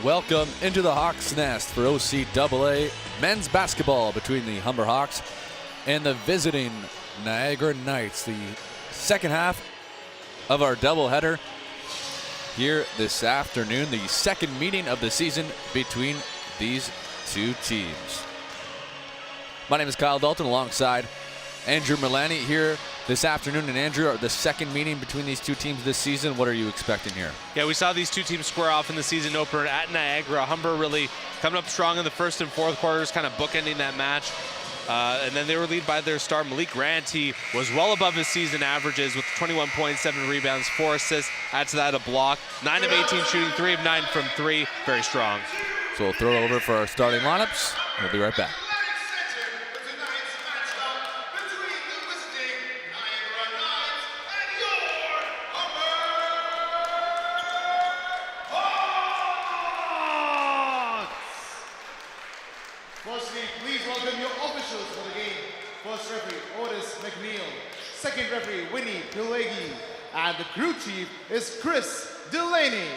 Welcome into the Hawks' Nest for OCAA men's basketball between the Humber Hawks and the visiting Niagara Knights. The second half of our doubleheader here this afternoon, the second meeting of the season between these two teams. My name is Kyle Dalton alongside Andrew Milani here this afternoon. And Andrew, the second meeting between these two teams this season, what are you expecting here? Yeah, we saw these two teams square off in the season opener at Niagara. Humber really coming up strong in the first and fourth quarters, kind of bookending that match. And then they were led by their star, Malik Grant. He was well above his season averages with 21 points, 7 rebounds, 4 assists. Add to that a block. 9 of 18 shooting, 3 of 9 from 3. Very strong. So we'll throw it over for our starting lineups. We'll be right back. Firstly, please welcome your officials for the game. First referee, Otis McNeil. Second referee, Winnie Pilegi. And the crew chief is Chris Delaney.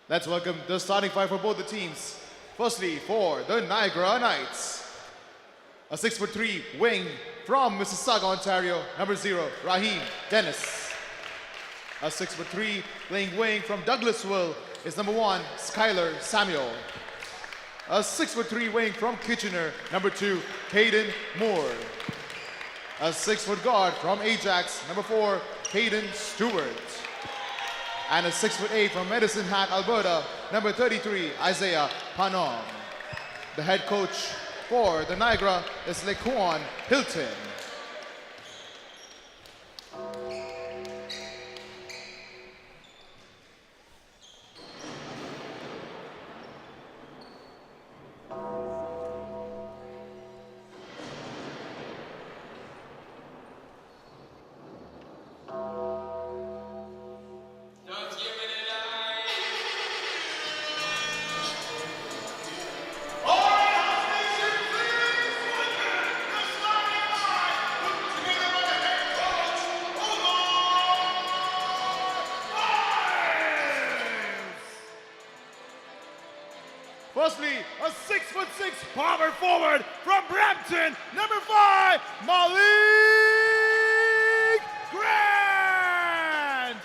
Let's welcome the starting five for both the teams. Firstly, for the Niagara Knights, a 6'3" wing from Mississauga, Ontario, number 0, Raheem Dennis. A 6'3" playing wing from Douglasville is number 1, Skylar Samuel. A 6'3" wing from Kitchener, number 2, Caden Moore. A 6-foot guard from Ajax, number 4, Caden Stewart. And a 6'8" from Medicine Hat, Alberta, number 33, Isaiah Panom. The head coach for the Niagara is Lequan Hilton. Firstly, a 6'6" power forward from Brampton, number 5, Malik Grant.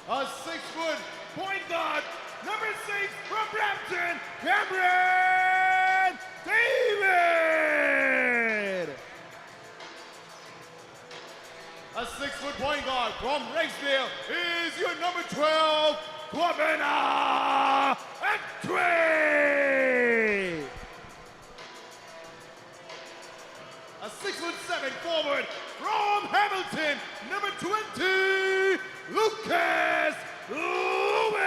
A 6-foot point guard, number 6 from Brampton, Cameron David. A 6-foot point guard from Rexdale is your number 12, Kwabena Antwi. A 6'7" forward from Hamilton, number 20, Lucas Lewis.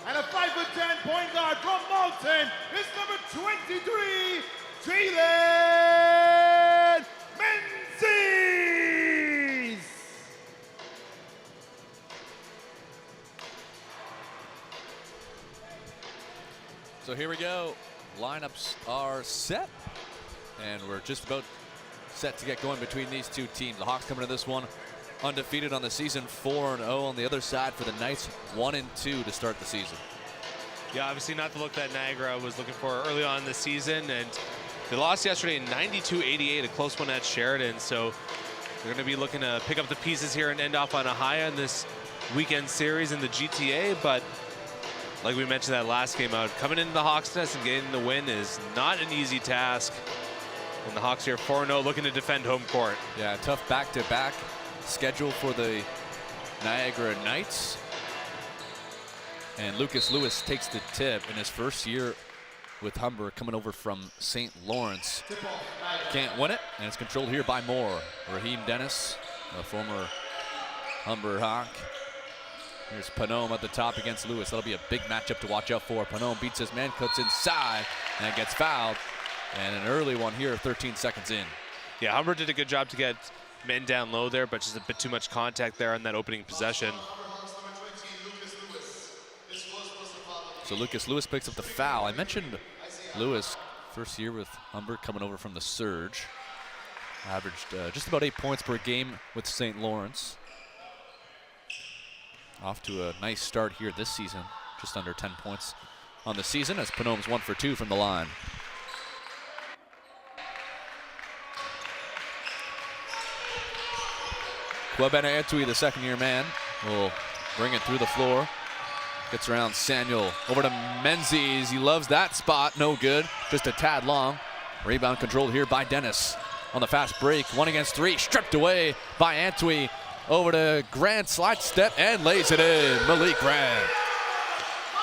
And a 5'10" point guard from Malton is number 23, Jalen Menzies. So here we go. Lineups are set, and we're just about set to get going between these two teams. The Hawks coming to this one undefeated on the season, 4-0 on the other side for the Knights, 1-2 to start the season. Yeah, obviously not the look that Niagara was looking for early on in the season, and they lost yesterday in 92-88, a close one at Sheridan. So they're going to be looking to pick up the pieces here and end off on a high on this weekend series in the GTA, but like we mentioned that last game out, coming into the Hawks' Nest and getting the win is not an easy task. And the Hawks here 4-0 looking to defend home court. Yeah, tough back-to-back schedule for the Niagara Knights. And Lucas Lewis takes the tip in his first year with Humber, coming over from St. Lawrence. Can't win it, and it's controlled here by Moore. Raheem Dennis, a former Humber Hawk. Here's Panom at the top against Lewis. That'll be a big matchup to watch out for. Panom beats his man, cuts inside, and gets fouled. And an early one here, 13 seconds in. Yeah, Humber did a good job to get men down low there, but just a bit too much contact there on that opening possession. So Lucas Lewis picks up the foul. I mentioned Lewis, first year with Humber, coming over from the Surge. Averaged just about 8 points per game with St. Lawrence. off to a nice start here this season. Just under 10 points on the season as Panome's 1 for 2 from the line. Kwabena Antwi, the second-year man, will bring it through the floor. Gets around Samuel, over to Menzies. He loves that spot, no good, just a tad long. Rebound controlled here by Dennis. On the fast break, 1 against 3, stripped away by Antwi. Over to Grant, slide step, and lays it in. Malik Grant.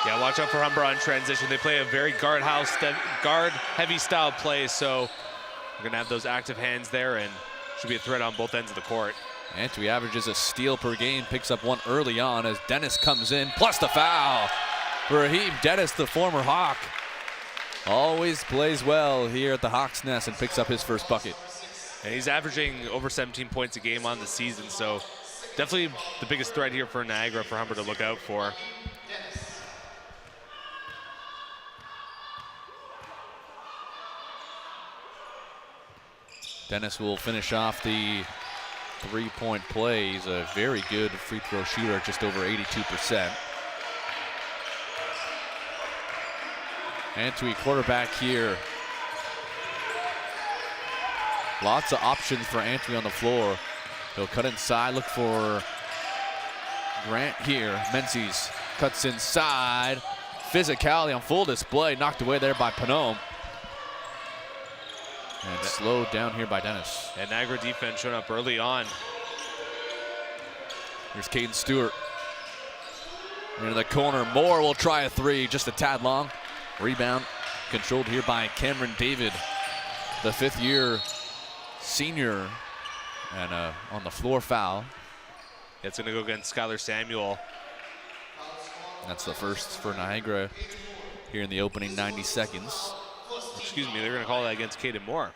Yeah, watch out for Humber on transition. They play a very guard-heavy style play, so we're gonna have those active hands there, and should be a threat on both ends of the court. Antwi averages a steal per game, picks up 1 early on as Dennis comes in, plus the foul. Raheem Dennis, the former Hawk, always plays well here at the Hawks' Nest and picks up his first bucket. And he's averaging over 17 points a game on the season, so definitely the biggest threat here for Niagara for Humber to look out for. Dennis will finish off the three-point play. He's a very good free throw shooter, just over 82%. Antwi quarterback here. Lots of options for Antwi on the floor. He'll cut inside, look for Grant here. Menzies cuts inside. Physicality on full display, knocked away there by Panome. And slowed down here by Dennis. And Niagara defense showing up early on. Here's Caden Stewart. Into the corner, Moore will try a 3, just a tad long. Rebound controlled here by Cameron David, the 5th-year senior, and on the floor foul. It's gonna go against Skylar Samuel. That's the first for Niagara here in the opening 90 seconds. Excuse me, they're gonna call that against Caden Moore.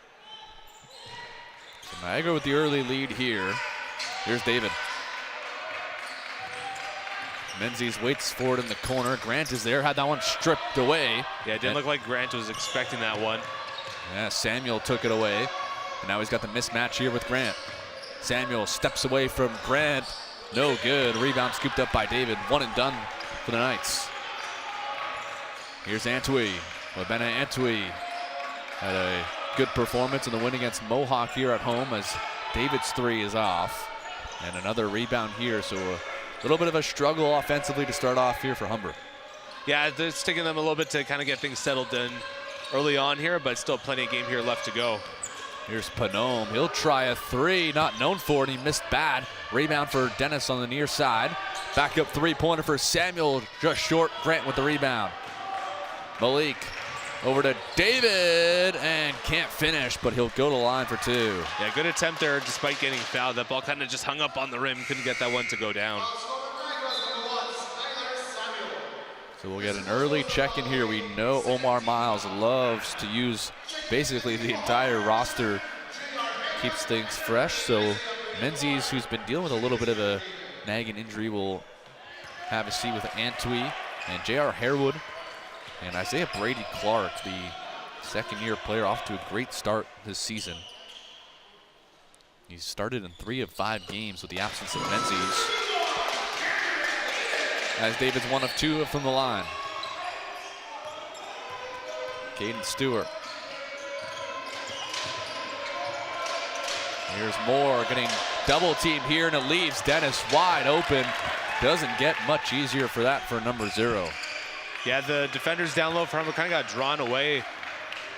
So Niagara with the early lead here. Here's David. Menzies waits for it in the corner. Grant is there, had that one stripped away. Yeah, it didn't look like Grant was expecting that one. Yeah, Samuel took it away. And now he's got the mismatch here with Grant. Samuel steps away from Grant. No good. Rebound scooped up by David. 1 and done for the Knights. Here's Antwi. Kwabena Antwi had a good performance in the win against Mohawk here at home as David's 3 is off. And another rebound here, so a little bit of a struggle offensively to start off here for Humber. Yeah, it's taking them a little bit to kind of get things settled in early on here, but still plenty of game here left to go. Here's Panome. He'll try a 3, not known for it. He missed bad. Rebound for Dennis on the near side. Back up 3-pointer for Samuel, just short. Grant with the rebound. Malik over to David and can't finish, but he'll go to the line for 2. Yeah, good attempt there despite getting fouled. That ball kind of just hung up on the rim. Couldn't get that one to go down. So we'll get an early check in here. We know Omar Miles loves to use basically the entire roster. Keeps things fresh. So Menzies, who's been dealing with a little bit of a nagging injury, will have a seat with Antwi and J.R. Harewood. And Isaiah Brady Clark, the second-year player, off to a great start this season. He's started in 3 of 5 games with the absence of Menzies. As David's 1 of 2 from the line. Caden Stewart. Here's Moore getting double teamed here, and it leaves Dennis wide open. Doesn't get much easier for that for number 0. Yeah, the defenders down low for Humber kind of got drawn away.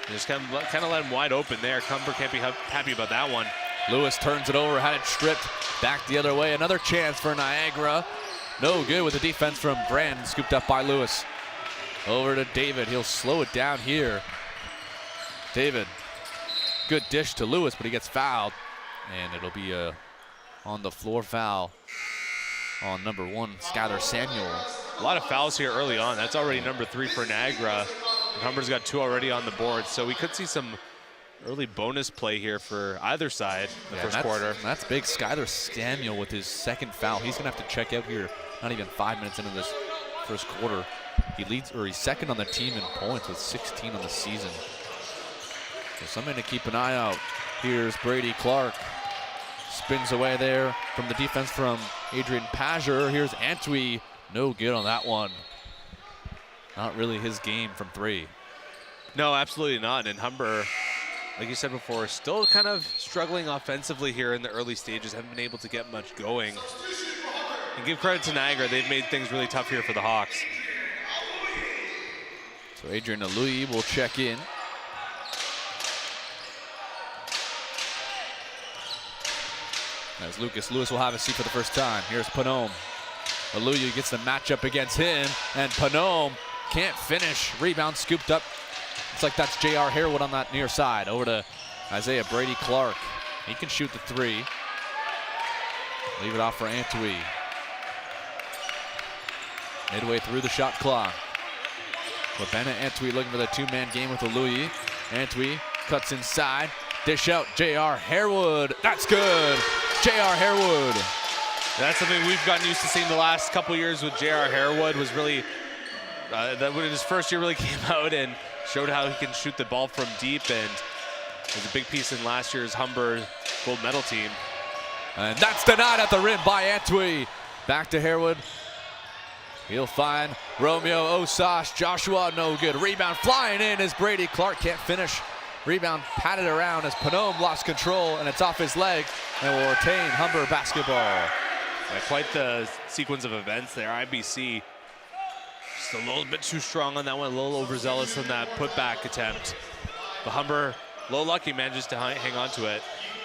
Just kind of let him wide open there. Humber can't be happy about that one. Lewis turns it over, had it stripped back the other way. Another chance for Niagara. No good with the defense from Grant, scooped up by Lewis. Over to David, he'll slow it down here. David, good dish to Lewis, but he gets fouled. And it'll be a on the floor foul on number 1, Skylar Samuel. A lot of fouls here early on. That's already number 3 for Niagara. And Humber's got 2 already on the board, so we could see some early bonus play here for either side in the first quarter. That's big. Skylar Samuel with his 2nd foul. He's gonna have to check out here not even 5 minutes into this first quarter. He leads, or he's 2nd on the team in points with 16 on the season. So something to keep an eye out. Here's Brady Clark. Spins away there from the defense from Adrian Pager. Here's Antwi. No good on that one. Not really his game from 3. No, absolutely not. And Humber, like you said before, still kind of struggling offensively here in the early stages. Haven't been able to get much going. And give credit to Niagara. They've made things really tough here for the Hawks. So Adrian Alui will check in. As Lucas Lewis will have a seat for the first time. Here's Panome. Aluyu gets the matchup against him, and Panome can't finish. Rebound scooped up. It's like that's J.R. Harewood on that near side. Over to Isaiah Brady Clark. He can shoot the 3. Leave it off for Antwi. Midway through the shot clock. Labena Antwi looking for the 2-man game with Aluyu. Antwi cuts inside. Dish out J.R. Harewood. That's good. J.R. Harewood. That's something we've gotten used to seeing the last couple years with J.R. Harewood. Was really that when his first year really came out and showed how he can shoot the ball from deep, and was a big piece in last year's Humber gold medal team. And that's denied at the rim by Antwi. Back to Harewood. He'll find Romeo Osas. Joshua, no good. Rebound flying in as Brady Clark can't finish. Rebound patted around as Panome lost control, and it's off his leg, and will retain Humber basketball. Yeah, quite the sequence of events there. IBC just a little bit too strong on that one, a little overzealous on that putback attempt. But Humber, low lucky, manages to hang on to it.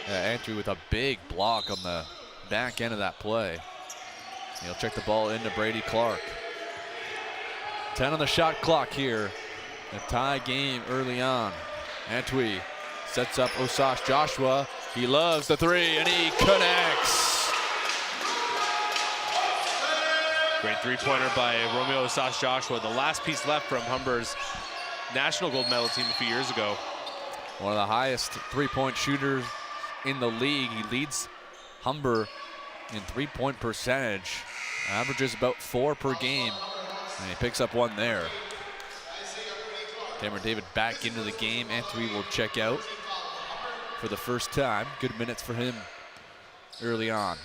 Yeah, Antwi with a big block on the back end of that play. He'll check the ball into Brady Clark. 10 on the shot clock here. A tie game early on. Antwi sets up Osas Joshua. He loves the 3 and he connects. Great 3-pointer by Romeo Osas Joshua. The last piece left from Humber's national gold medal team a few years ago. One of the highest 3-point shooters in the league. He leads Humber in 3-point percentage. Averages about 4 per game. And he picks up 1 there. Cameron David back into the game. Antwi will check out for the first time. Good minutes for him early on.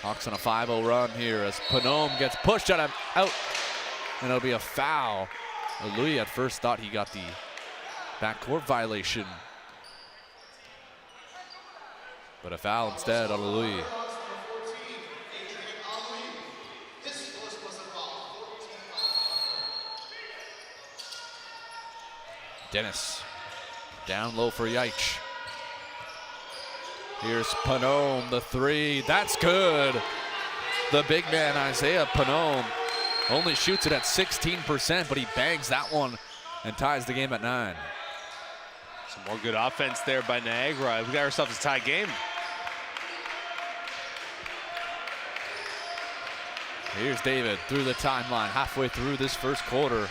Hawks on a 5-0 run here as Panome gets pushed out, and it'll be a foul. Aluyu at first thought he got the backcourt violation, but a foul instead on Aluyu. Dennis down low for Yaich. Here's Panome, the 3. That's good. The big man, Isaiah Panome, only shoots it at 16%, but he bangs that one and ties the game at 9. Some more good offense there by Niagara. We got ourselves a tie game. Here's David through the timeline, halfway through this first quarter.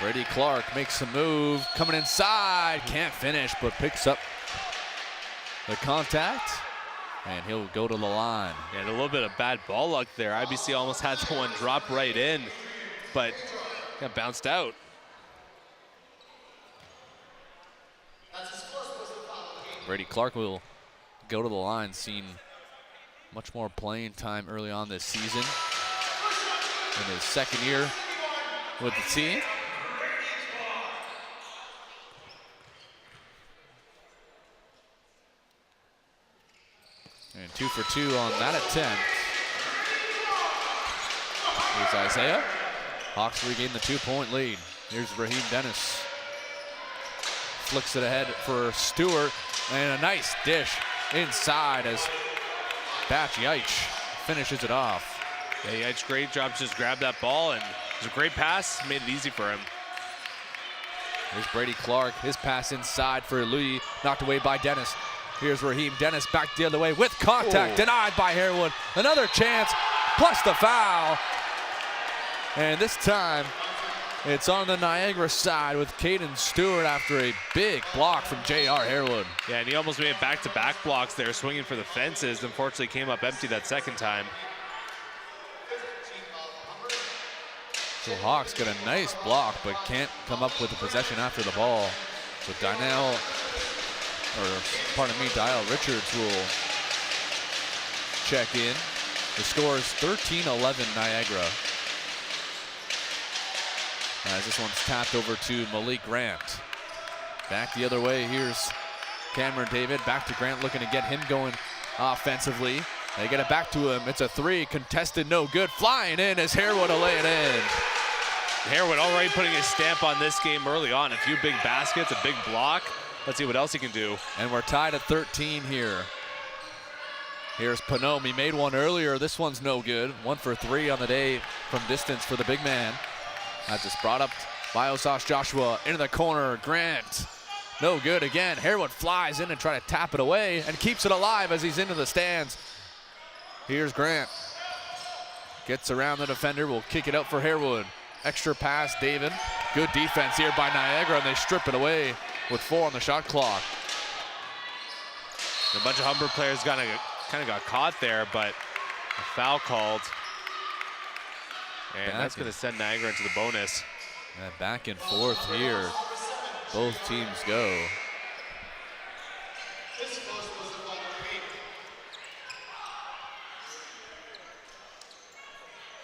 Brady Clark makes a move, coming inside, can't finish, but picks up the contact, and he'll go to the line. Yeah, and a little bit of bad ball luck there. IBC almost had the one drop right in, but got bounced out. Brady Clark will go to the line, seen much more playing time early on this season. In his second year with the team. And 2 for 2 on that attempt. Here's Isaiah. Hawks regain the 2-point lead. Here's Raheem Dennis. Flicks it ahead for Stewart. And a nice dish inside as Batch Yaich finishes it off. Yeah, Yaich, great job to just grab that ball, and it was a great pass. Made it easy for him. Here's Brady Clark. His pass inside for Aluyu. Knocked away by Dennis. Here's Raheem Dennis back the other way with contact. Denied by Harewood. Another chance, plus the foul. And this time, it's on the Niagara side with Caden Stewart after a big block from J.R. Harewood. Yeah, and he almost made back-to-back blocks there, swinging for the fences. Unfortunately, came up empty that second time. So Hawks got a nice block, but can't come up with the possession after the ball. So pardon me, Dial Richards will check in. The score is 13-11 Niagara. As this one's tapped over to Malik Grant. Back the other way, here's Cameron David. Back to Grant, looking to get him going offensively. They get it back to him. It's a three, contested, no good. Flying in as Harewood will lay it in. Harewood already putting his stamp on this game early on. A few big baskets, a big block. Let's see what else he can do. And we're tied at 13 here. Here's Panome. He made one earlier. This one's no good. 1 for 3 on the day from distance for the big man. That's just brought up by Osas Joshua into the corner. Grant, no good again. Harewood flies in and try to tap it away and keeps it alive as he's into the stands. Here's Grant. Gets around the defender. Will kick it out for Harewood. Extra pass, David. Good defense here by Niagara, and they strip it away with 4 on the shot clock. A bunch of Humber players kind of got caught there, but a foul called. And that's going to send Niagara into the bonus. And back and forth here. Both teams go.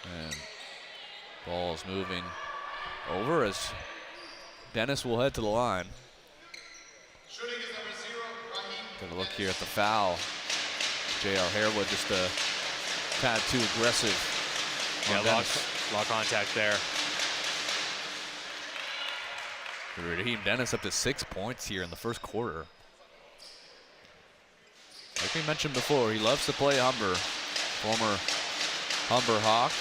And ball's moving over as Dennis will head to the line. Gonna look here at the foul. J.R. Harewood just a tad too aggressive. Yeah, law contact there. Raheem Dennis up to 6 points here in the first quarter. Like we mentioned before, he loves to play Humber. Former Humber Hawk.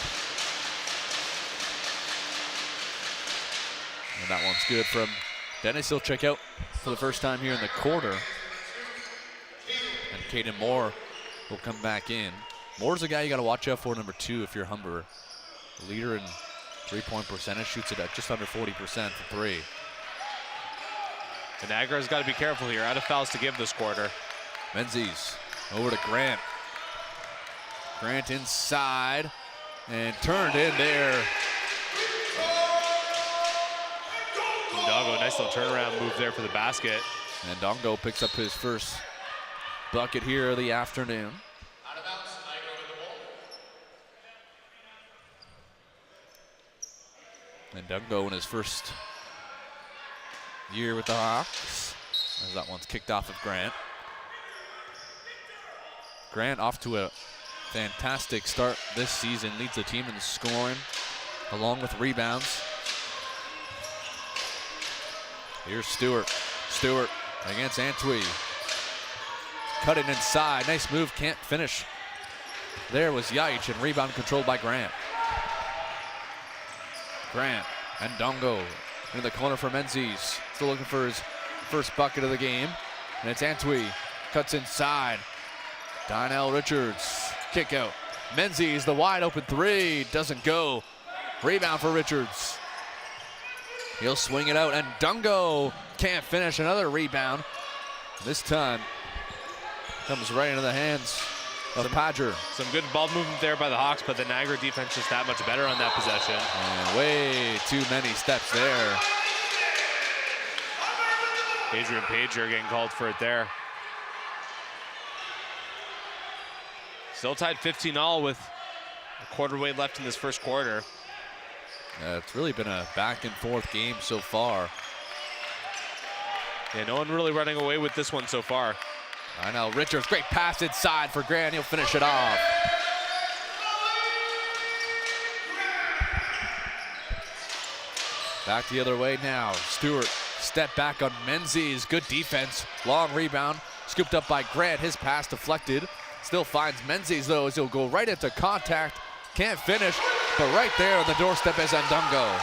And that one's good from Dennis. He'll check out for the first time here in the quarter. And Caden Moore will come back in. Moore's the guy you got to watch out for, number 2, if you're Humber. Leader in three-point percentage, shoots it at just under 40% for 3. And Niagara's got to be careful here. Out of fouls to give this quarter. Menzies over to Grant. Grant inside and turned in there. Dongo, nice little turnaround move there for the basket. And Dongo picks up his first bucket here of the afternoon. And Dongo in his first year with the Hawks, as that one's kicked off of Grant. Grant off to a fantastic start this season, leads the team in scoring along with rebounds. Here's Stewart. Stewart against Antwi. Cutting inside, nice move, can't finish. There was Yaich, and rebound controlled by Grant. Grant and Dongo in the corner for Menzies. Still looking for his first bucket of the game. And it's Antwi, cuts inside. Donnell Richards, kick out. Menzies, the wide open 3, doesn't go. Rebound for Richards. He'll swing it out, and Dongo can't finish. Another rebound. This time comes right into the hands of Padger. Some good ball movement there by the Hawks, but the Niagara defense just that much better on that possession. And way too many steps there. Adrian Pager getting called for it there. Still tied 15-all with a quarter way left in this first quarter. It's really been a back and forth game so far. Yeah, no one really running away with this one so far. I know, Richards, great pass inside for Grant. He'll finish it off. Back the other way now. Stewart, step back on Menzies. Good defense. Long rebound. Scooped up by Grant. His pass deflected. Still finds Menzies, though, as he'll go right into contact. Can't finish, but right there on the doorstep is Ndongo.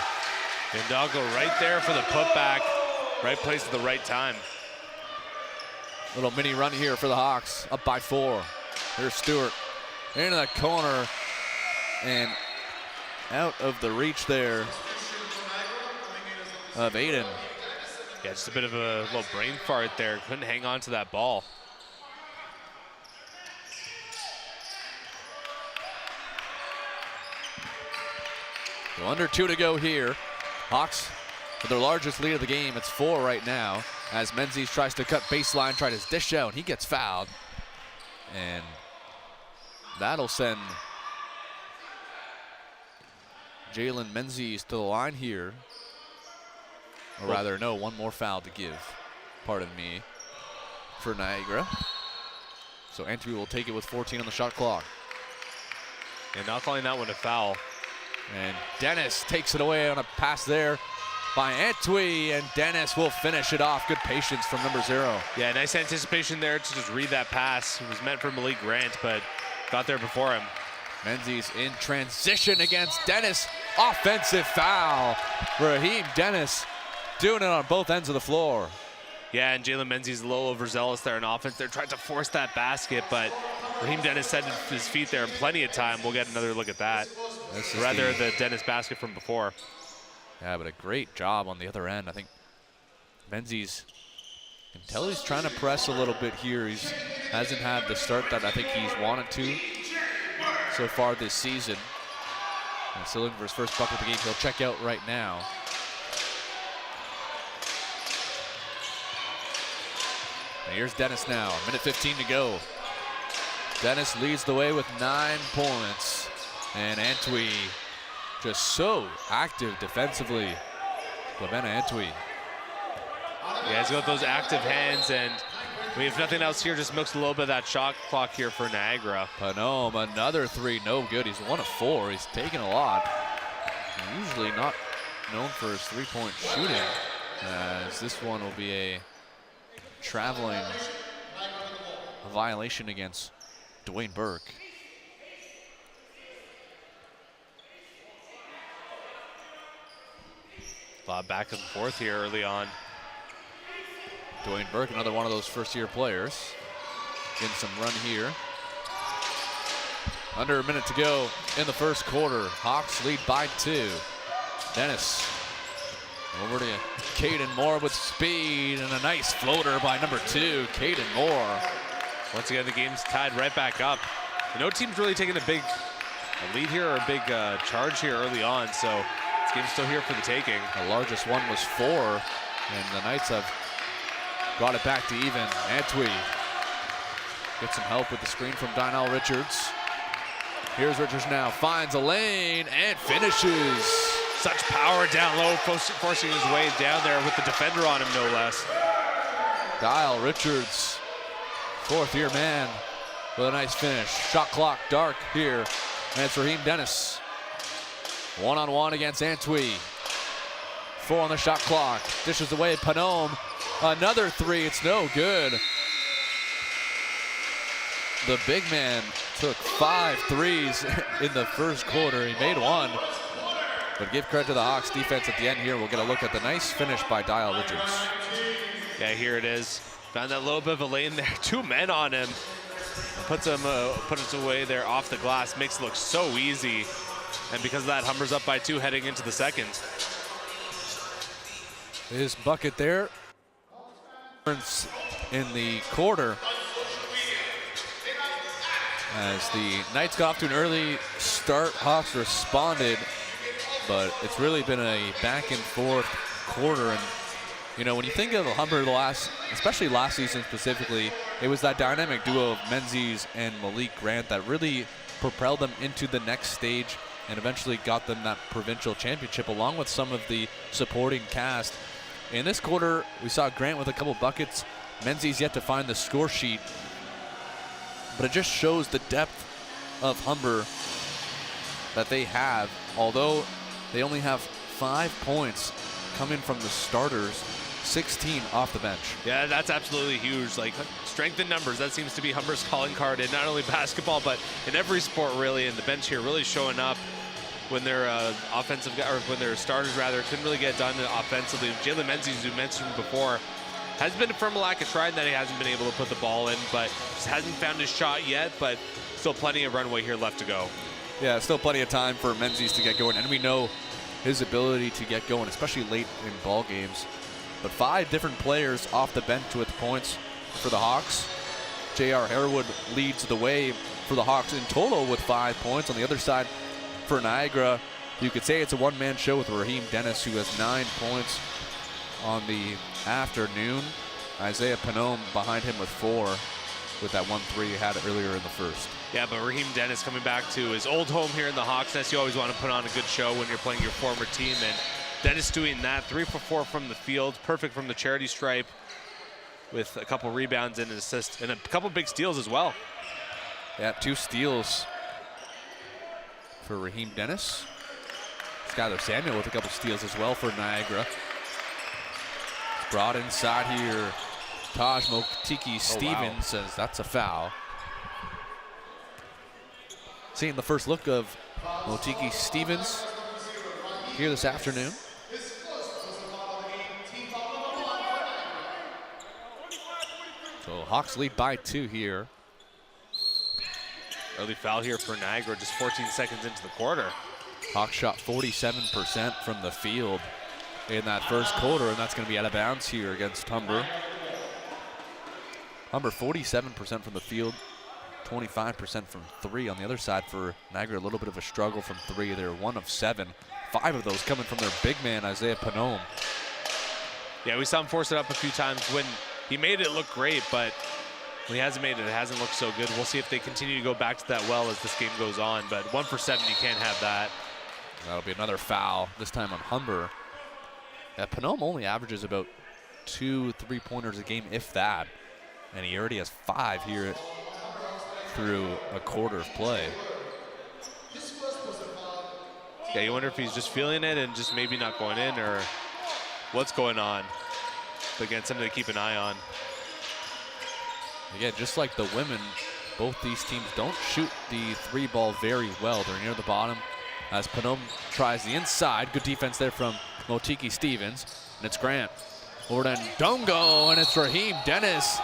Ndongo right there for the putback. Right place at the right time. Little mini run here for the Hawks, up by 4. Here's Stewart into the corner and out of the reach there of Aiden. Yeah, just a bit of a little brain fart there. Couldn't hang on to that ball. So under 2 to go here. Hawks for their largest lead of the game. It's 4 right now as Menzies tries to cut baseline, try to dish out. He gets fouled. And that'll send Jalen Menzies to the line here. Or rather, no, one more foul to give, pardon me, for Niagara. So Antwi will take it with 14 on the shot clock. And not calling that one a foul. And Dennis takes it away on a pass there by Antwi, and Dennis will finish it off. Good patience from number 0. Yeah, nice anticipation there to just read that pass. It was meant for Malik Grant, but got there before him. Menzies in transition against Dennis. Offensive foul. Raheem Dennis doing it on both ends of the floor. Yeah, and Jalen Menzies a little overzealous there in offense. They're trying to force that basket, but Raheem Dennis set his feet there in plenty of time. We'll get another look at that. Rather the Dennis basket from before. Yeah, but a great job on the other end. I think Menzies, you can tell he's trying to press a little bit here. He hasn't had the start that I think he's wanted to so far this season. And still looking for his first bucket of the game. He'll check out right now. And here's Dennis now, a minute 15 to go. Dennis leads the way with 9 points. And Antwi just so active defensively. Clemena Antwi. Yeah, he's got those active hands, and I mean, if nothing else here, just milks a little bit of that shot clock here for Niagara. Panome, another 3, no good. He's 1 of 4. He's taken a lot. Usually not known for his 3-point shooting, as this one will be a traveling violation against Dwayne Burke. A lot back and forth here early on. Dwayne Burke, another one of those first-year players. Getting some run here. Under a minute to go in the first quarter. Hawks lead by 2. Dennis over to Caden Moore with speed, and a nice floater by number 2, Caden Moore. Once again, the game's tied right back up. No team's really taking a lead here or a big charge here early on, so this game's still here for the taking. The largest one was 4, and the Knights have brought it back to even. Antwi gets some help with the screen from Donnell Richards. Here's Richards now, finds a lane and finishes. Such power down low, forcing his way down there with the defender on him, no less. Donnell Richards, 4th-year man, with a nice finish. Shot clock dark here, and it's Raheem Dennis. One-on-one against Antwi. 4 on the shot clock. Dishes away Panome. Another 3, it's no good. The big man took 5 threes in the first quarter. He made 1. But give credit to the Hawks defense at the end here. We'll get a look at the nice finish by Dial Richards. Yeah, here it is. Found that little bit of a lane there. 2 men on him. Puts him away there off the glass. Makes it look so easy. And because of that, Humber's up by 2 heading into the second. His bucket there in the quarter. As the Knights got off to an early start, Hawks responded, but it's really been a back and forth quarter. And you know, when you think of Humber especially last season specifically, it was that dynamic duo of Menzies and Malik Grant that really propelled them into the next stage and eventually got them that provincial championship along with some of the supporting cast. In this quarter, we saw Grant with a couple buckets. Menzies yet to find the score sheet, but it just shows the depth of Humber that they have. Although they only have 5 points coming from the starters, 16 off the bench. Yeah, that's absolutely huge. Like, strength in numbers, that seems to be Humber's calling card in not only basketball, but in every sport really. And the bench here really showing up when their when their starters rather couldn't really get done offensively. Jalen Menzies, who mentioned before, has been from a lack of trying that he hasn't been able to put the ball in, but just hasn't found his shot yet, but still plenty of runway here left to go. Yeah, still plenty of time for Menzies to get going, and we know his ability to get going, especially late in ball games. But 5 different players off the bench with points for the Hawks. J.R. Harewood leads the way for the Hawks in total with 5 points. On the other side for Niagara, You could say it's a one-man show with Raheem Dennis, who has 9 points on the afternoon. Isaiah Panome behind him with 4 with that 1-3 he had earlier in the first. Yeah, but Raheem Dennis coming back to his old home here in the Hawks Nest. You always want to put on a good show when you're playing your former team, and Dennis doing that. 3 for 4 from the field, perfect from the charity stripe, with a couple rebounds and an assist, and a couple big steals as well. Yeah, 2 steals for Raheem Dennis. Skylar Samuel with a couple steals as well for Niagara. Brought inside here. Taj Motiki Stevens says that's a foul. Seeing the first look of Motiki Stevens here this afternoon. So Hawks lead by 2 here. Early foul here for Niagara, just 14 seconds into the quarter. Hawks shot 47% from the field in that first quarter, and that's going to be out of bounds here against Humber. Humber 47% from the field, 25% from 3 on the other side for Niagara. A little bit of a struggle from 3. They're 1 of 7. 5 of those coming from their big man, Isaiah Panome. Yeah, we saw him force it up a few times when he made it look great, but when he hasn't made it, it hasn't looked so good. We'll see if they continue to go back to that well as this game goes on, but 1 for 7, you can't have that. That'll be another foul, this time on Humber. Yeah, Panome only averages about 2 3-pointers a game, if that. And he already has 5 here through a quarter of play. Yeah, you wonder if he's just feeling it and just maybe not going in, or what's going on. But again, something to keep an eye on. Again, just like the women, both these teams don't shoot the 3-ball very well. They're near the bottom as Panome tries the inside. Good defense there from Motiki Stevens. And it's Grant. Over to Ndongo, and it's Raheem Dennis.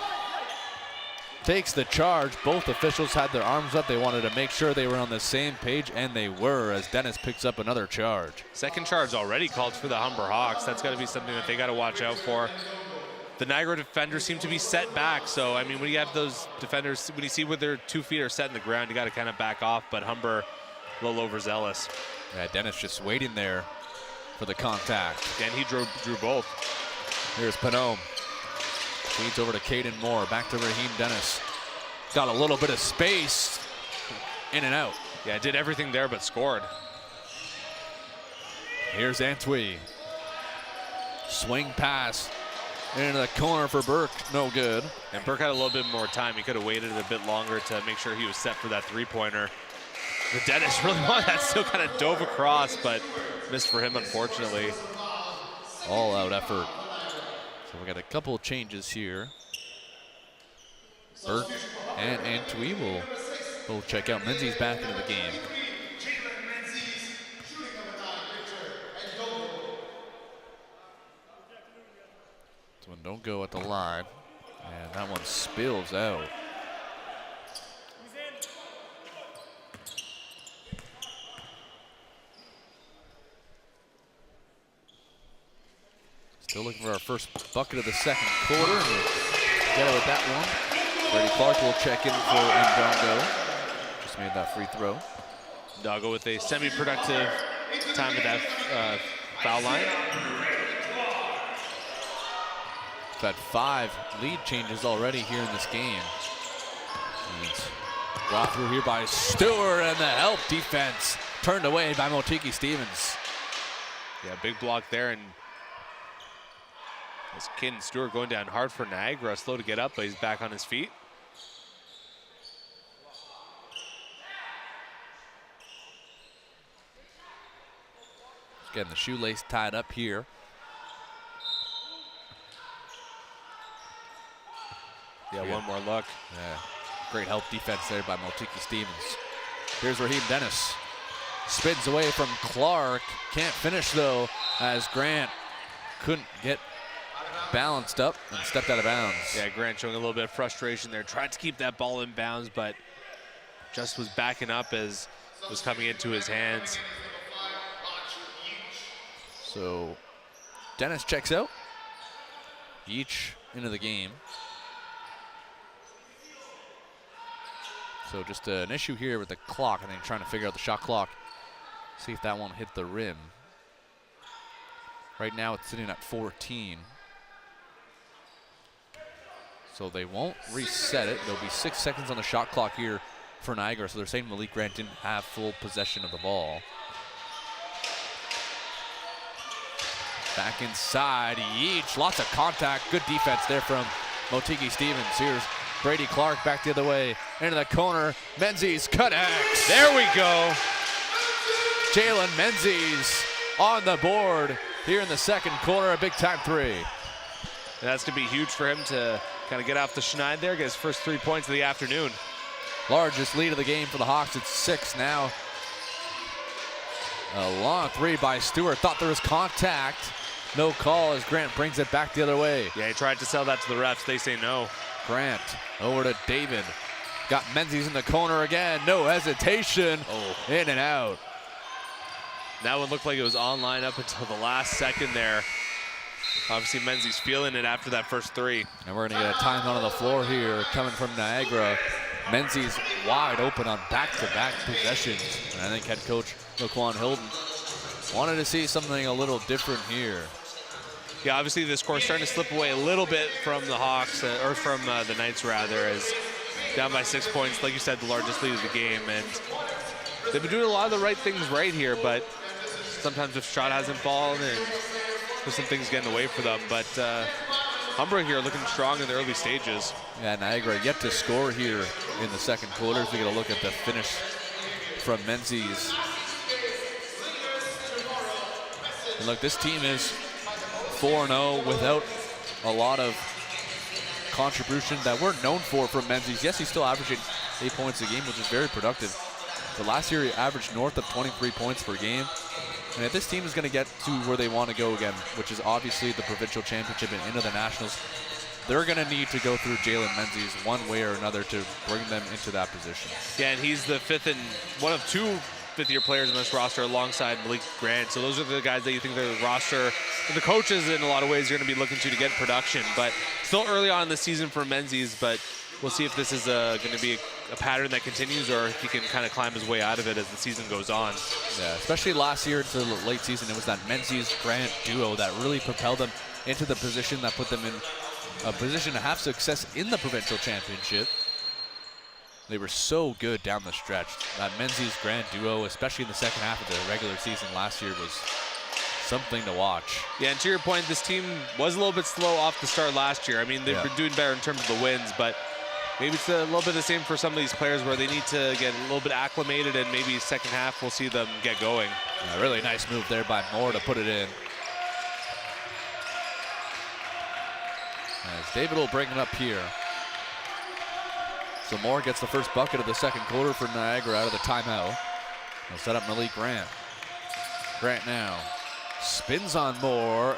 Takes the charge. Both officials had their arms up. They wanted to make sure they were on the same page, and they were, as Dennis picks up another charge. Second charge already called for the Humber Hawks. That's got to be something that they got to watch out for. The Niagara defenders seem to be set back, so I mean, when you have those defenders, when you see where their 2 feet are set in the ground, you got to kind of back off, but Humber a little overzealous. Yeah, Dennis just waiting there for the contact. And he drew both. Here's Panome. Feeds over to Caden Moore. Back to Raheem Dennis. Got a little bit of space. In and out. Yeah, did everything there but scored. Here's Antwi. Swing pass into the corner for Burke. No good. And Burke had a little bit more time. He could have waited a bit longer to make sure he was set for that 3-pointer. The Dennis really wanted that, still kind of dove across, but missed for him, unfortunately. All-out effort. So we got a couple of changes here. Burke and Antwi will both check out. Menzies back into the game. So don't go at the line. And that one spills out. Still looking for our first bucket of the second quarter. And we'll get it with that one. Brady Clark will check in for Ndongo. Just made that free throw. Ndongo with a semi-productive time at that foul line. We've had 5 lead changes already here in this game. And brought through here by Stewart, and the help defense turned away by Motiki Stevens. Yeah, big block there, and as Caden Stewart going down hard for Niagara, slow to get up, but he's back on his feet. Getting the shoelace tied up here. Yeah, one more look. Yeah, great help defense there by Motiki Stevens. Here's Raheem Dennis. Spins away from Clark. Can't finish though, as Grant couldn't get balanced up and stepped out of bounds. Yeah, Grant showing a little bit of frustration there. Tried to keep that ball in bounds, but just was backing up as it was coming into his hands. So Dennis checks out. Yeach into the game. So just an issue here with the clock. I think trying to figure out the shot clock See if that one hit the rim. Right now it's sitting at 14. So they won't reset it. There'll be 6 seconds on the shot clock here for Niagara. So they're saying Malik Grant didn't have full possession of the ball. Back inside, Yeech, lots of contact. Good defense there from Motiki Stevens. Here's Brady Clark back the other way, into the corner. Menzies connects. There we go. Jalen Menzies on the board here in the second quarter, a big-time three. And that's going to be huge for him to kind of get off the schneid there, get his first 3 points of the afternoon. Largest lead of the game for the Hawks. It's 6 now. A long three by Stewart. Thought there was contact. No call as Grant brings it back the other way. Yeah, he tried to sell that to the refs. They say no. Grant over to David. Got Menzies in the corner again. No hesitation. Oh. In and out. That one looked like it was online up until the last second there. Obviously, Menzies feeling it after that first three. And we're going to get a timeout on the floor here coming from Niagara. Menzies wide open on back-to-back possessions. And I think head coach Laquan Hilton wanted to see something a little different here. Yeah, obviously this score starting to slip away a little bit from the Hawks, or from the Knights rather, as down by 6 points, like you said, the largest lead of the game. And they've been doing a lot of the right things right here, but sometimes if shot hasn't fallen and there's some things getting away for them. But Humber here looking strong in the early stages. Yeah, Niagara yet to score here in the second quarter. If we get a look at the finish from Menzies. And look, this team is 4-0 without a lot of contribution that we're known for from Menzies. Yes, he's still averaging 8 points a game, which is very productive. But last year he averaged north of 23 points per game. And if this team is going to get to where they want to go again, which is obviously the provincial championship and into the nationals, they're going to need to go through Jalen Menzies one way or another to bring them into that position. Yeah, and he's the one of two fifth-year players in this roster alongside Malik Grant. So those are the guys that you think the roster, the coaches in a lot of ways are going to be looking to get production. But still early on in the season for Menzies, but we'll see if this is going to be a pattern that continues or if he can kind of climb his way out of it as the season goes on. Yeah, especially last year into the late season, it was that Menzies-Grant duo that really propelled them into the position that put them in a position to have success in the provincial championship. They were so good down the stretch. That Menzies-Grant duo, especially in the second half of the regular season last year, was something to watch. Yeah, and to your point, this team was a little bit slow off the start last year. I mean, they've been doing better in terms of the wins, but maybe it's a little bit the same for some of these players where they need to get a little bit acclimated, and maybe second half we'll see them get going. A really nice move there by Moore to put it in. As David will bring it up here. So Moore gets the first bucket of the second quarter for Niagara out of the timeout. They'll set up Malik Grant. Grant now spins on Moore.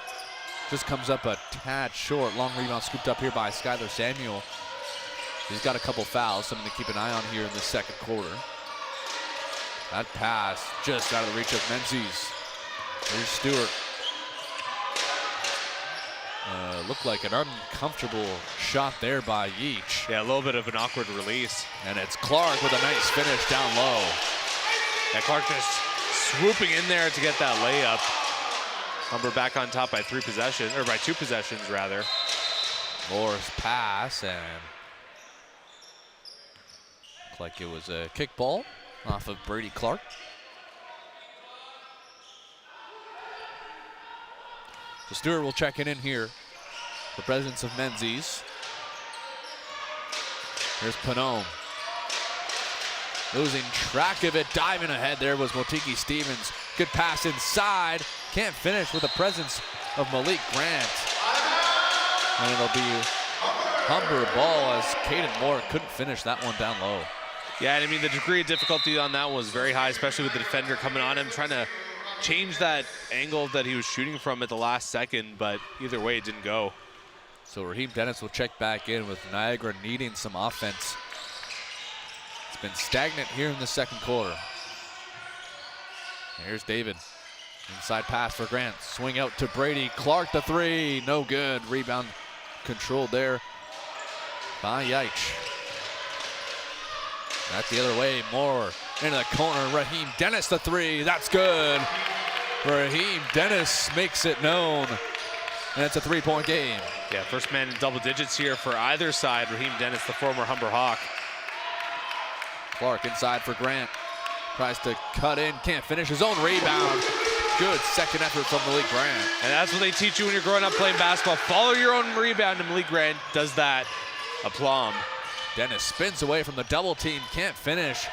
Just comes up a tad short. Long rebound scooped up here by Skylar Samuel. He's got a couple fouls, something to keep an eye on here in the second quarter. That pass just out of the reach of Menzies. Here's Stewart. Looked like an uncomfortable shot there by Yeech. Yeah, a little bit of an awkward release. And it's Clark with a nice finish down low. Yeah, Clark just swooping in there to get that layup. Humber back on top by 2 possessions rather. Moore's pass, and looked like it was a kickball off of Brady Clark. So Stewart will check it in here. The presence of Menzies. Here's Panome. Losing track of it, diving ahead there was Motiki Stevens. Good pass inside. Can't finish with the presence of Malik Grant. And it'll be Humber ball as Caden Moore couldn't finish that one down low. Yeah, and I mean, the degree of difficulty on that was very high, especially with the defender coming on him, trying to change that angle that he was shooting from at the last second, but either way, it didn't go. So Raheem Dennis will check back in with Niagara needing some offense. It's been stagnant here in the second quarter. Here's David. Inside pass for Grant. Swing out to Brady. Clark the three. No good. Rebound controlled there by Yeich. Back the other way. Moore into the corner. Raheem Dennis the three. That's good. Raheem Dennis makes it known. And it's a 3-point game. Yeah, first man in double digits here for either side. Raheem Dennis, the former Humber Hawk. Clark inside for Grant. Tries to cut in, can't finish his own rebound. Good second effort from Malik Grant. And that's what they teach you when you're growing up playing basketball. Follow your own rebound, and Malik Grant does that. Aplomb. Dennis spins away from the double team, can't finish.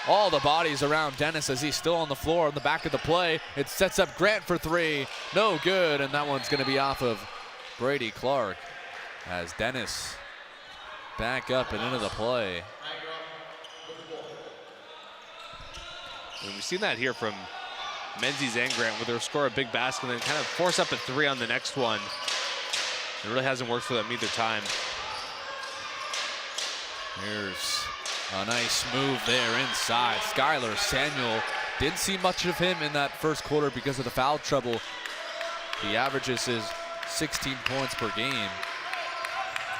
All the bodies around Dennis as he's still on the floor in the back of the play. It sets up Grant for three. No good, and that one's going to be off of Brady Clark as Dennis back up and into the play. And we've seen that here from Menzies and Grant, where they'll score a big basket and then kind of force up a three on the next one. It really hasn't worked for them either time. Here's a nice move there inside. Skylar Samuel, didn't see much of him in that first quarter because of the foul trouble. He averages his 16 points per game.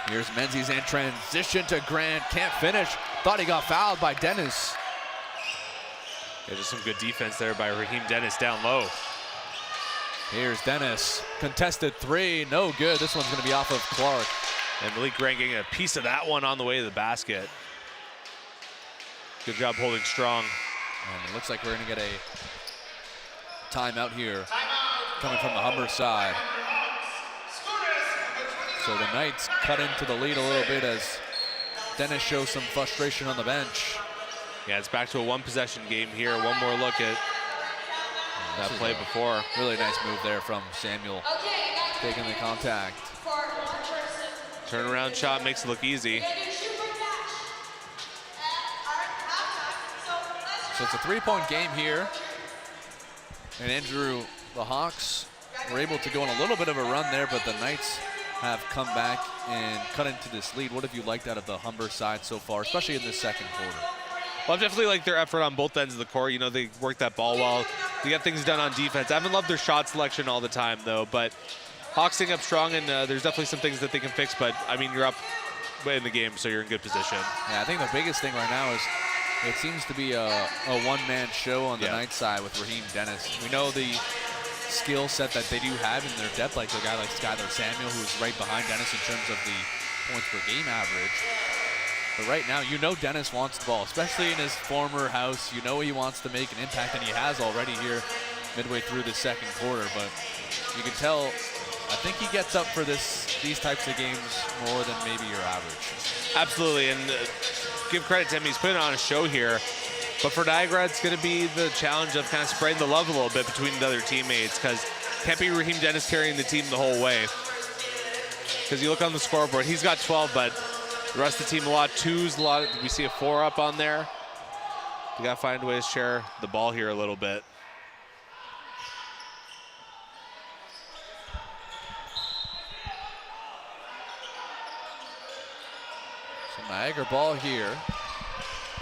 Here's Menzies in transition to Grant, can't finish. Thought he got fouled by Dennis. Yeah, just some good defense there by Raheem Dennis down low. Here's Dennis, contested three, no good. This one's gonna be off of Clark. And Malik Grant getting a piece of that one on the way to the basket. Good job holding strong. And it looks like we're gonna get a timeout here coming from the Humber side. So the Knights cut into the lead a little bit as Dennis shows some frustration on the bench. Yeah, it's back to a one-possession game here. One more look at that play before. Really nice move there from Samuel, taking the contact. Turnaround shot makes it look easy. So it's a 3-point game here. And Andrew, the Hawks were able to go on a little bit of a run there, but the Knights have come back and cut into this lead. What have you liked out of the Humber side so far, especially in this second quarter? Well, I've definitely liked their effort on both ends of the court. You know, they work that ball well. They get things done on defense. I haven't loved their shot selection all the time, though, but Hawks staying up strong, and there's definitely some things that they can fix, but, I mean, you're up in the game, so you're in good position. Yeah, I think the biggest thing right now is it seems to be a one-man show on the Knights side with Raheem Dennis. We know the skill set that they do have in their depth, like a guy like Skylar Samuel, who's right behind Dennis in terms of the points per game average. But right now, you know Dennis wants the ball, especially in his former house. You know he wants to make an impact, and he has already here midway through the second quarter. But you can tell, I think he gets up for these types of games more than maybe your average. Absolutely, and give credit to him. He's putting on a show here. But for Niagara, it's going to be the challenge of kind of spreading the love a little bit between the other teammates, because can't be Raheem Dennis carrying the team the whole way. Because you look on the scoreboard, he's got 12, but the rest of the team, a lot of twos, we see a 4 up on there. We got to find a way to share the ball here a little bit. So Niagara ball here.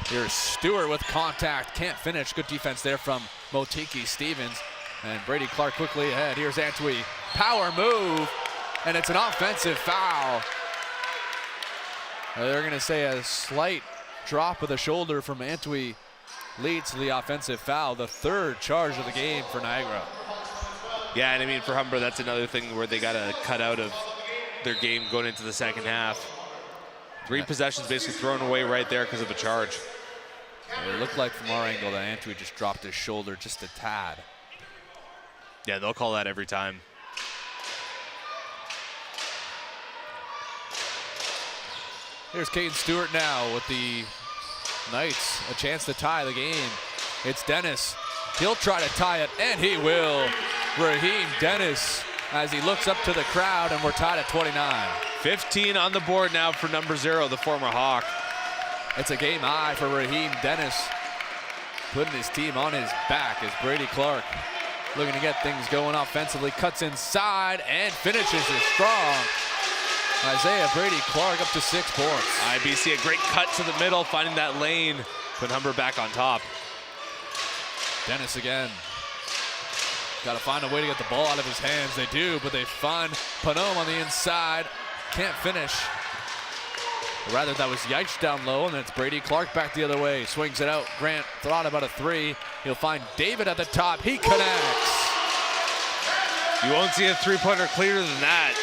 Here's Stewart with contact, can't finish. Good defense there from Motiki Stevens. And Brady Clark quickly ahead. Here's Antwi, power move, and it's an offensive foul. They're gonna say a slight drop of the shoulder from Antwi leads to the offensive foul, the third charge of the game for Niagara. Yeah, and I mean, for Humber, that's another thing where they got to cut out of their game going into the second half. 3 possessions basically thrown away right there because of a charge. It looked like from our angle that Antwi just dropped his shoulder just a tad. Yeah, they'll call that every time. Here's Caden Stewart now with the Knights, a chance to tie the game. It's Dennis. He'll try to tie it, and he will. Raheem Dennis as he looks up to the crowd, and we're tied at 29. 15 on the board now for number 0, the former Hawk. It's a game high for Raheem Dennis, putting his team on his back as Brady Clark looking to get things going offensively, cuts inside and finishes it strong. Isaiah Brady Clark up to 6 points. IBC, a great cut to the middle, finding that lane, put Humber back on top. Dennis again. Got to find a way to get the ball out of his hands. They do, but they find Panome on the inside. Can't finish. Or rather, that was Yaich down low, and then it's Brady Clark back the other way. Swings it out. Grant thought about a three. He'll find David at the top. He connects. You won't see a three-pointer clearer than that.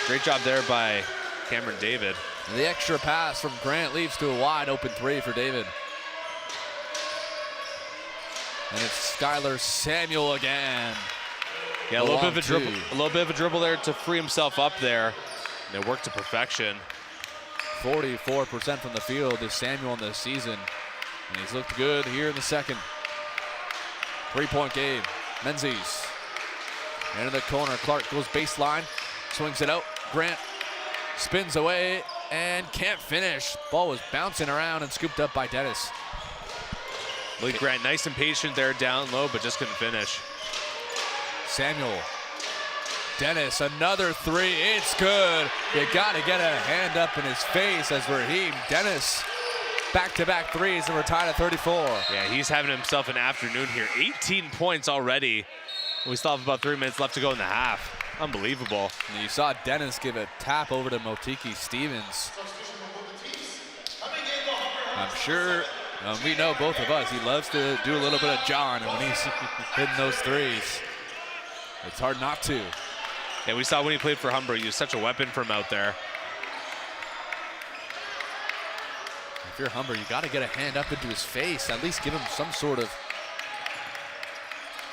Great job there by Cameron David. And the extra pass from Grant leads to a wide open three for David. And it's Skylar Samuel again. Yeah, a little bit of a dribble there to free himself up there. And it worked to perfection. 44% from the field is Samuel in the season. And he's looked good here in the second. 3-point game. Menzies. Into the corner. Clark goes baseline. Swings it out. Grant spins away and can't finish. Ball was bouncing around and scooped up by Dennis. Malik Grant nice and patient there down low, but just couldn't finish. Samuel. Dennis, another three. It's good. You got to get a hand up in his face as Raheem Dennis. Back-to-back threes, and we're tied at 34. Yeah, he's having himself an afternoon here. 18 points already. We still have about 3 minutes left to go in the half. Unbelievable. And you saw Dennis give a tap over to Motiki Stevens. I'm sure, we know both of us, he loves to do a little bit of John, and when he's hitting those threes, it's hard not to. Yeah, we saw when he played for Humber, he was such a weapon from out there. If you're Humber, you got to get a hand up into his face, at least give him some sort of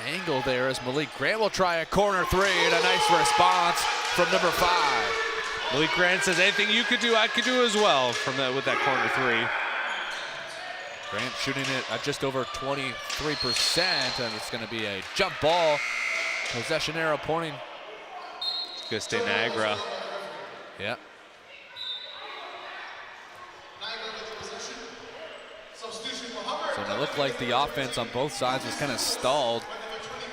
angle there as Malik Grant will try a corner three, and a nice response from number 5. Malik Grant says, anything you could do, I could do as well from that with that corner three. Grant shooting it at just over 23%, and it's going to be a jump ball. Possession arrow pointing. Good stay Niagara. Yeah. So it looked like the offense on both sides was kind of stalled.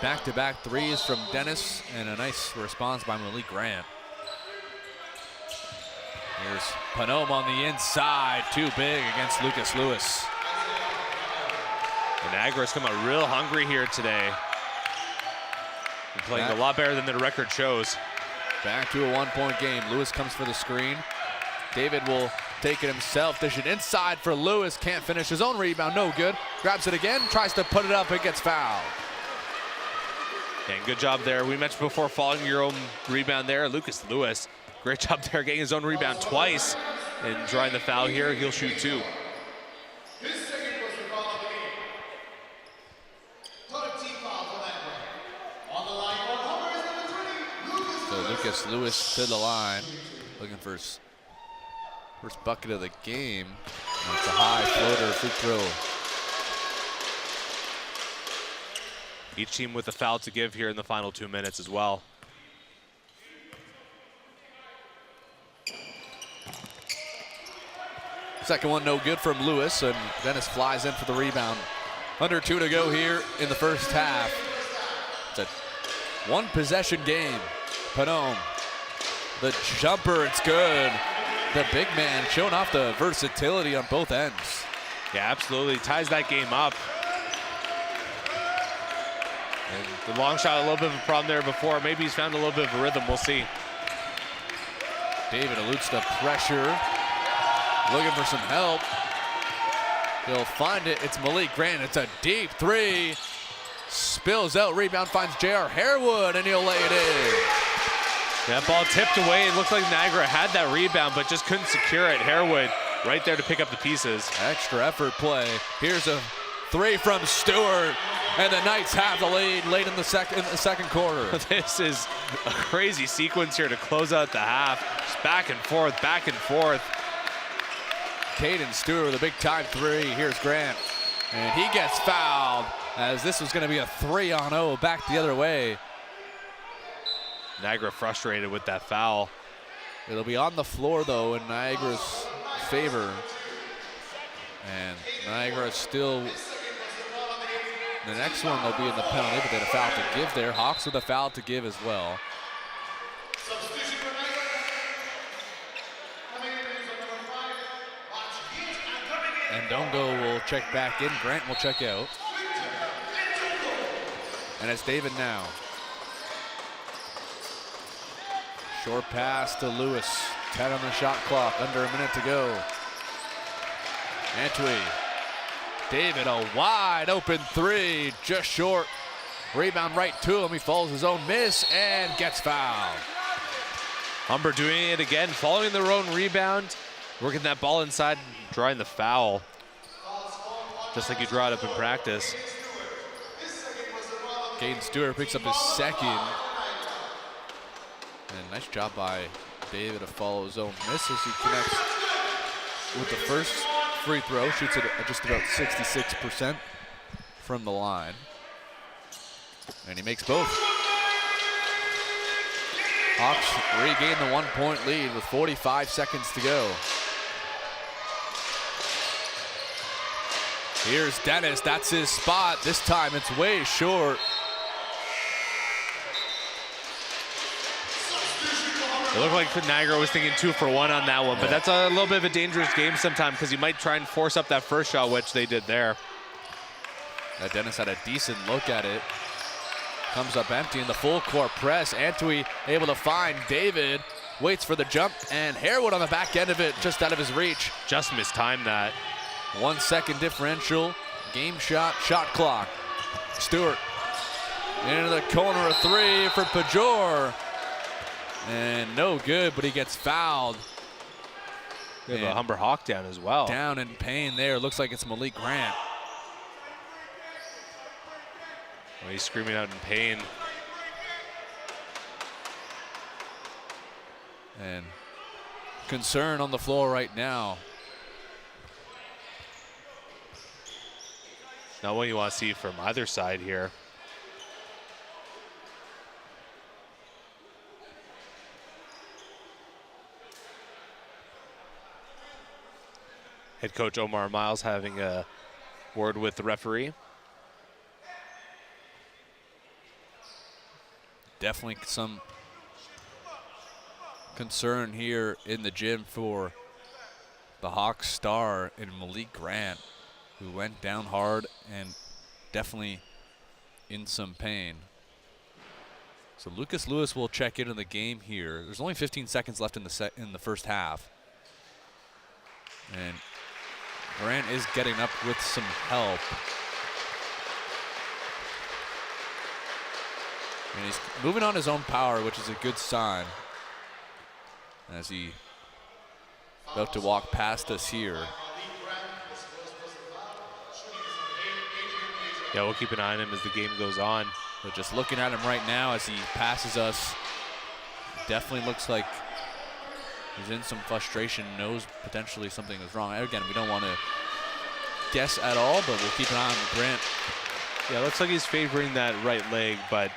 Back-to-back threes from Dennis, and a nice response by Malik Grant. Here's Panome on the inside, too big against Lucas Lewis. And Niagara's come out real hungry here today. Been playing a lot better than the record shows. Back to a 1-point game. Lewis comes for the screen. David will take it himself. Dish it inside for Lewis. Can't finish his own rebound. No good. Grabs it again. Tries to put it up. It gets fouled. And good job there. We mentioned before following your own rebound there. Lucas Lewis, great job there getting his own rebound twice and drawing the foul here. He'll shoot 2. So Lucas Lewis to the line, looking for his first bucket of the game. And it's a high floater free throw. Each team with a foul to give here in the final 2 minutes as well. Second one no good from Lewis, and Dennis flies in for the rebound. Under 2 to go here in the first half. It's a 1-possession game. Panome, the jumper, it's good. The big man showing off the versatility on both ends. Yeah, absolutely. Ties that game up. And the long shot, a little bit of a problem there before. Maybe he's found a little bit of a rhythm. We'll see. David eludes the pressure. Looking for some help. He'll find it. It's Malik Grant. It's a deep three. Spills out. Rebound finds J.R. Harewood, and he'll lay it in. That ball tipped away. It looked like Niagara had that rebound, but just couldn't secure it. Harewood right there to pick up the pieces. Extra effort play. Here's a three from Stewart, and the Knights have the lead late in the second quarter. This is a crazy sequence here to close out the half. Just back and forth, back and forth. Caden Stewart with a big-time three. Here's Grant, and he gets fouled as this was going to be a 3-on-0 back the other way. Niagara frustrated with that foul. It'll be on the floor, though, in Niagara's favor. And Niagara still, the next one they'll be in the penalty, but they had a foul to give there. Hawks with a foul to give as well. And Dongo will check back in. Grant will check out. And it's David now. Short pass to Lewis. 10 on the shot clock, under a minute to go. Antwi. David, a wide open three, just short. Rebound right to him. He follows his own miss and gets fouled. Humber doing it again, following their own rebound, working that ball inside, drawing the foul. Just like you draw it up in practice. Caden Stewart picks up his second. And nice job by David to follow his own miss as he connects with the first free throw. Shoots it at just about 66% from the line. And he makes both. Hawks regain the 1-point lead with 45 seconds to go. Here's Dennis, that's his spot. This time it's way short. It looked like Niagara was thinking 2 for 1 on that one, but that's a little bit of a dangerous game sometimes because you might try and force up that first shot, which they did there. Dennis had a decent look at it. Comes up empty in the full court press. Antwi able to find David, waits for the jump, and Harewood on the back end of it, just out of his reach. Just mistimed that. 1 second differential, game shot clock. Stewart into the corner, a three for Pajor. And no good, but he gets fouled. We have a Humber Hawk down as well. Down in pain there. Looks like it's Malik Grant. Well, he's screaming out in pain. And concern on the floor right now. Not what you want to see from either side here. Head coach Omar Miles having a word with the referee. Definitely some concern here in the gym for the Hawks star in Malik Grant, who went down hard and definitely in some pain. So Lucas Lewis will check into the game here. There's only 15 seconds left in the first half. And Grant is getting up with some help. And he's moving on his own power, which is a good sign. As he about to walk past us here. Yeah, we'll keep an eye on him as the game goes on. But just looking at him right now as he passes us, definitely looks like he's in some frustration, knows potentially something is wrong. Again, we don't want to guess at all, but we'll keep an eye on Grant. Yeah, looks like he's favoring that right leg, but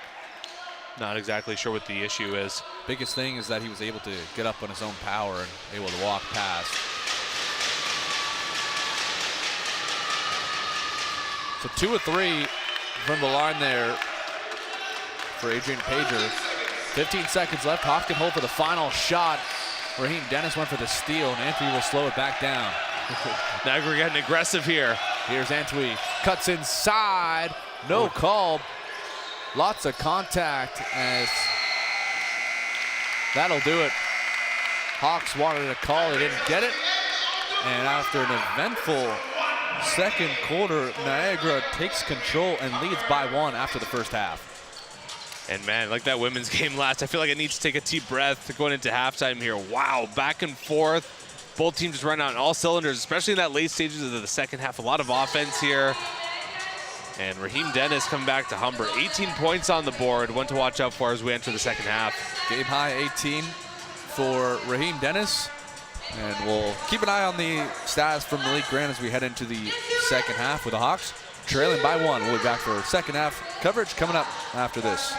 not exactly sure what the issue is. Biggest thing is that he was able to get up on his own power and able to walk past. So 2 of 3 from the line there for Adrian Pager. 15 seconds left. Hawks can hold for the final shot. Raheem Dennis went for the steal, and Antwi will slow it back down. Niagara getting aggressive here. Here's Antwi. Cuts inside. No call. Lots of contact as that'll do it. Hawks wanted a call. They didn't get it. And after an eventful second quarter, Niagara takes control and leads by 1 after the first half. And man, like that women's game last, I feel like I need to take a deep breath going into halftime here. Wow, back and forth. Both teams just run out on all cylinders, especially in that late stages of the second half. A lot of offense here. And Raheem Dennis coming back to Humber. 18 points on the board. One to watch out for as we enter the second half. Game high 18 for Raheem Dennis. And we'll keep an eye on the stats from Malik Grant as we head into the second half with the Hawks trailing by 1. We'll be back for second half coverage coming up after this.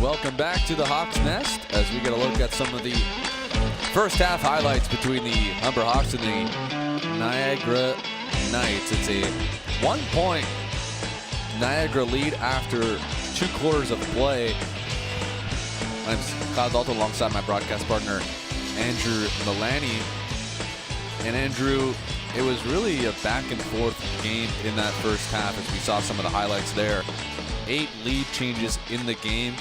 welcome back to the Hawks Nest as we get a look at some of the first half highlights between the Humber Hawks and the Niagara Knights. It's a 1-point Niagara lead after 2 quarters of play. I'm Kyle Dalton alongside my broadcast partner Andrew Milani. And Andrew, it was really a back and forth game in that first half as we saw some of the highlights there. 8 lead changes in the game.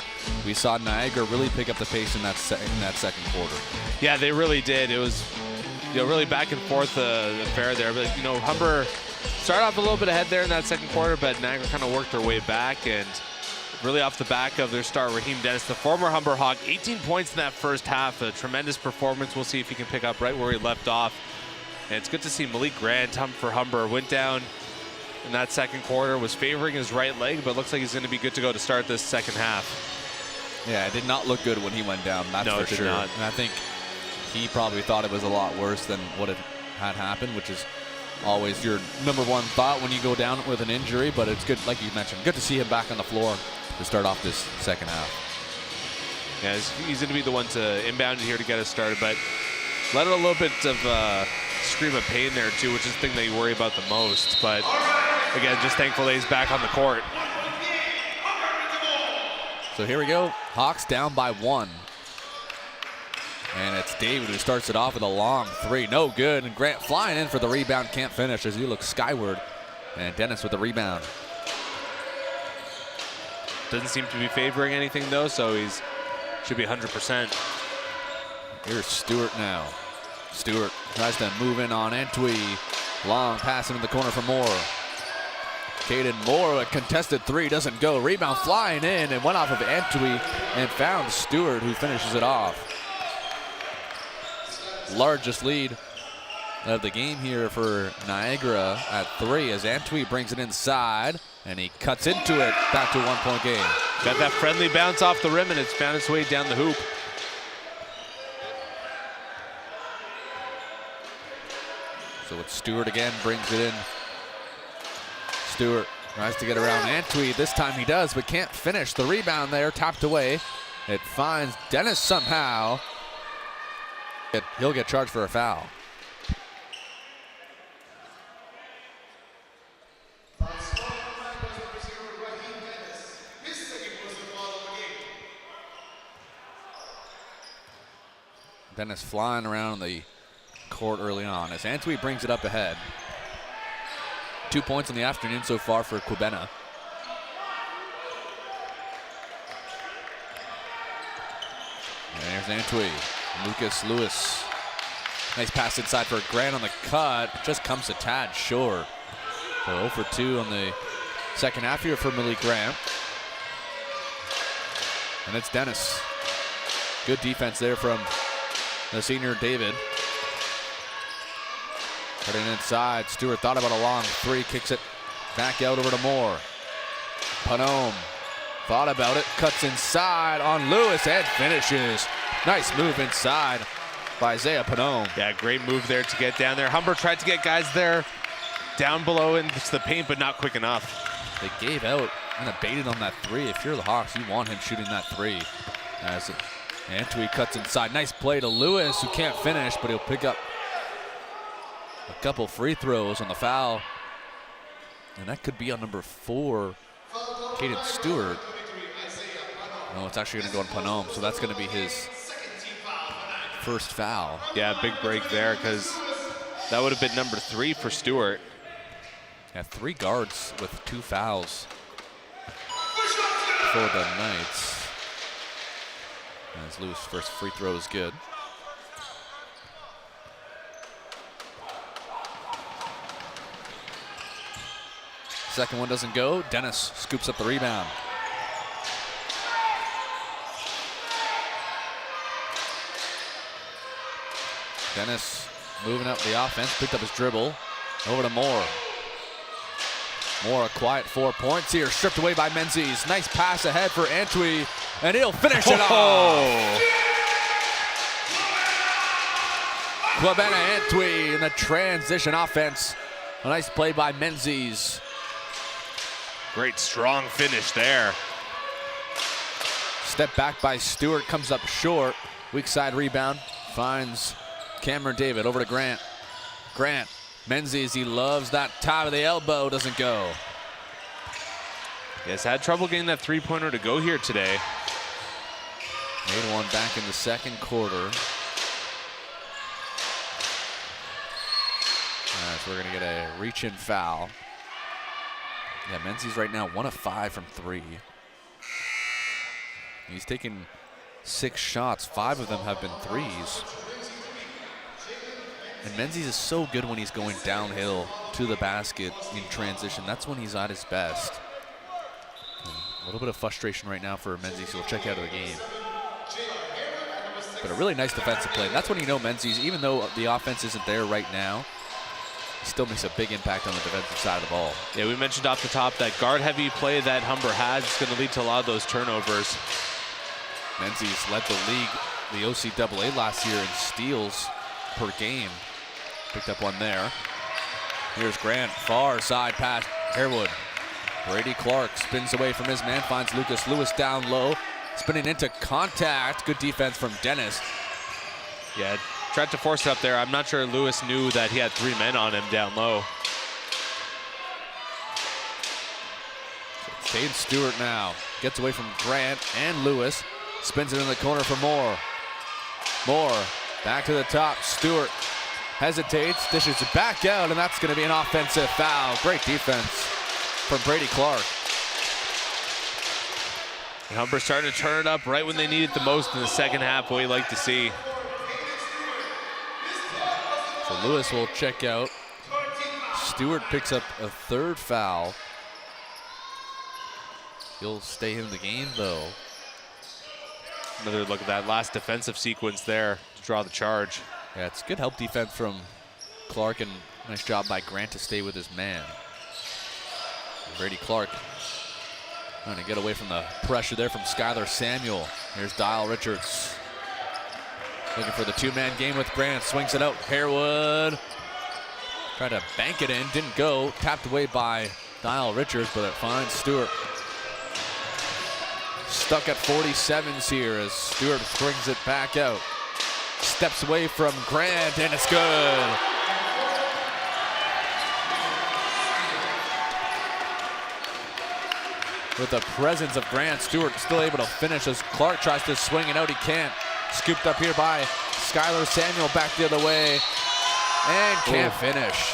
We saw Niagara really pick up the pace in that second quarter. Yeah, they really did. It was, really back and forth affair there. But Humber started off a little bit ahead there in that second quarter, but Niagara kind of worked their way back, and really off the back of their star Raheem Dennis, the former Humber Hawk, 18 points in that first half. A tremendous performance. We'll see if he can pick up right where he left off. And it's good to see Malik Grant for Humber went down in that second quarter, was favoring his right leg, but looks like he's going to be good to go to start this second half. Yeah, it did not look good when he went down, that's no, for it did sure. not. And I think he probably thought it was a lot worse than what it had happened, which is always your number one thought when you go down with an injury. But it's good, like you mentioned, good to see him back on the floor to start off this second half. Yeah, he's going to be the one to inbound here to get us started, but let a little bit of scream of pain there too, which is the thing that you worry about the most. But again, just thankful that he's back on the court. So here we go. Hawks down by 1. And it's David who starts it off with a long 3. No good. And Grant flying in for the rebound. Can't finish as he looks skyward. And Dennis with the rebound. Doesn't seem to be favoring anything though, so he's should be 100%. Here's Stewart now. Stewart tries to move in on Antwi. Long pass into the corner for Moore. Caden Moore, a contested 3, doesn't go. Rebound flying in and went off of Antwi and found Stewart, who finishes it off. Largest lead of the game here for Niagara at 3 as Antwi brings it inside and he cuts into it. Back to a 1-point game. Got that friendly bounce off the rim and it's found its way down the hoop. So it's Stewart again, brings it in. Stewart tries to get around Antwi. This time he does, but can't finish. The rebound there, tapped away. It finds Dennis somehow. He'll get charged for a foul. Dennis flying around the court early on as Antwi brings it up ahead. 2 points in the afternoon so far for Quibena. And there's Antwi. Lucas Lewis. Nice pass inside for Grant on the cut. Just comes a tad short. So 0 for 2 on the second half here for Malik Grant. And it's Dennis. Good defense there from the senior David. Cutting inside, Stewart thought about a long 3, kicks it back out over to Moore. Panome thought about it, cuts inside on Lewis and finishes. Nice move inside by Isaiah Panome. Yeah, great move there to get down there. Humber tried to get guys there down below into the paint, but not quick enough. They gave out and baited on that 3. If you're the Hawks, you want him shooting that 3. As Antwi cuts inside. Nice play to Lewis, who can't finish, but he'll pick up a couple free throws on the foul. And that could be on number 4, Caden Stewart. No, it's actually going to go on Panome, so that's going to be his first foul. Yeah, big break there because that would have been number 3 for Stewart. Yeah, 3 guards with 2 fouls for the Knights. As Lewis' first free throw is good. Second one doesn't go. Dennis scoops up the rebound. Dennis moving up the offense, picked up his dribble. Over to Moore. Moore, a quiet 4 points here, stripped away by Menzies. Nice pass ahead for Antwi, and he'll finish it off. Quibena Antwi in the transition offense. A nice play by Menzies. Great strong finish there. Step back by Stewart, comes up short. Weak side rebound, finds Cameron David, over to Grant. Grant, Menzies, he loves that top of the elbow, doesn't go. Yes, had trouble getting that three-pointer to go here today. Made one back in the second quarter. So we're gonna get a reach-in foul. Yeah, Menzies right now 1 of 5 from 3. He's taken 6 shots, 5 of them have been threes. And Menzies is so good when he's going downhill to the basket in transition. That's when he's at his best. A little bit of frustration right now for Menzies, who will check out of the game. But a really nice defensive play. And that's when you know Menzies, even though the offense isn't there right now, he still makes a big impact on the defensive side of the ball. Yeah, we mentioned off the top that guard-heavy play that Humber has is going to lead to a lot of those turnovers. Menzies led the league, the OCAA last year in steals per game. Picked up one there. Here's Grant, far side pass, Harewood. Brady Clark spins away from his man, finds Lucas Lewis down low, spinning into contact. Good defense from Dennis. Yeah, tried to force it up there. I'm not sure Lewis knew that he had 3 men on him down low. Caden Stewart now gets away from Grant and Lewis, spins it in the corner for Moore. Moore back to the top. Stewart hesitates, dishes it back out, and that's going to be an offensive foul. Great defense from Brady Clark. And Humber starting to turn it up right when they need it the most in the second half, what we like to see. So Lewis will check out. Stewart picks up a 3rd foul. He'll stay in the game, though. Another look at that last defensive sequence there to draw the charge. Yeah, it's good help defense from Clark, and nice job by Grant to stay with his man. Brady Clark trying to get away from the pressure there from Skylar Samuel. Here's Dial Richards. Looking for the 2-man game with Grant. Swings it out. Harewood tried to bank it in. Didn't go. Tapped away by Dial Richards, but it finds Stewart. Stuck at 47s here as Stewart brings it back out. Steps away from Grant, and it's good. With the presence of Grant, Stewart still able to finish as Clark tries to swing it out. He can't. Scooped up here by Skylar Samuel, back the other way, and can't finish.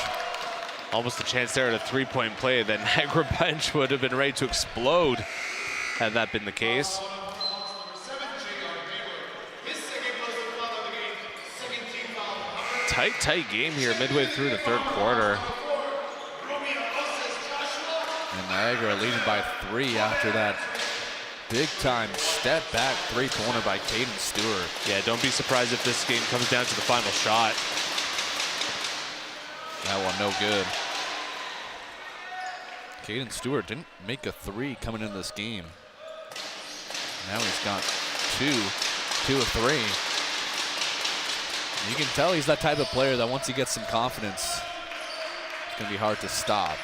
Almost a chance there at a 3-point play. The Niagara bench would have been ready to explode had that been the case. Tight game here midway through the 3rd quarter. And Niagara leading by 3 after that big-time step-back 3-pointer by Caden Stewart. Yeah, don't be surprised if this game comes down to the final shot. That one no good. Caden Stewart didn't make a 3 coming into this game. Now he's got 2 of 3. You can tell he's that type of player that once he gets some confidence, it's going to be hard to stop.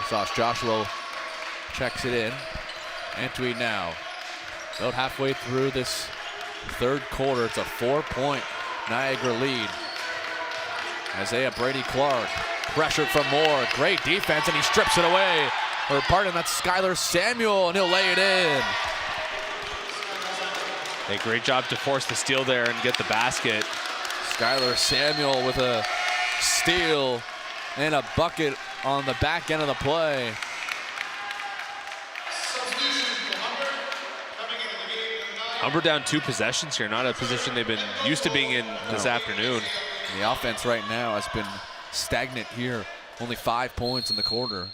Sauce Joshua checks it in. Antwi now. About halfway through this 3rd quarter. It's a 4-point Niagara lead. Isaiah Brady Clark pressured from Moore. Great defense, and he strips it away. Or pardon, that's Skylar Samuel, and he'll lay it in. A great job to force the steal there and get the basket. Skylar Samuel with a steal and a bucket on the back end of the play. Humber down 2 possessions here, not a position they've been used to being in this afternoon. The offense right now has been stagnant here. Only 5 points in the quarter.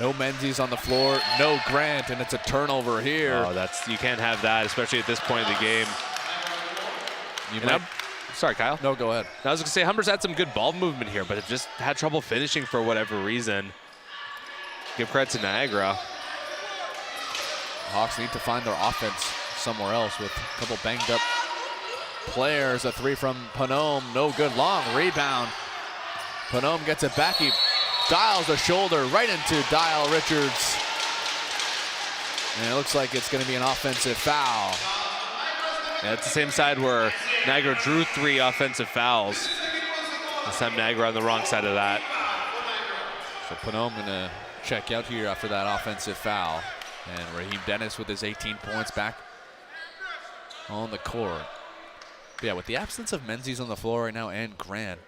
No Menzies on the floor, no Grant, and it's a turnover here. Oh, you can't have that, especially at this point of the game. Sorry, Kyle. No, go ahead. I was going to say, Humber's had some good ball movement here, but have just had trouble finishing for whatever reason. Give credit to Niagara. Hawks need to find their offense somewhere else with a couple banged up players. A 3 from Panome, no good. Long rebound. Panome gets it back. He dials the shoulder right into Dial Richards. And it looks like it's going to be an offensive foul. Yeah, it's the same side where Niagara drew 3 offensive fouls. This time Niagara on the wrong side of that. So Panome going to check out here after that offensive foul. And Raheem Dennis with his 18 points back on the court. But yeah, with the absence of Menzies on the floor right now and Grant,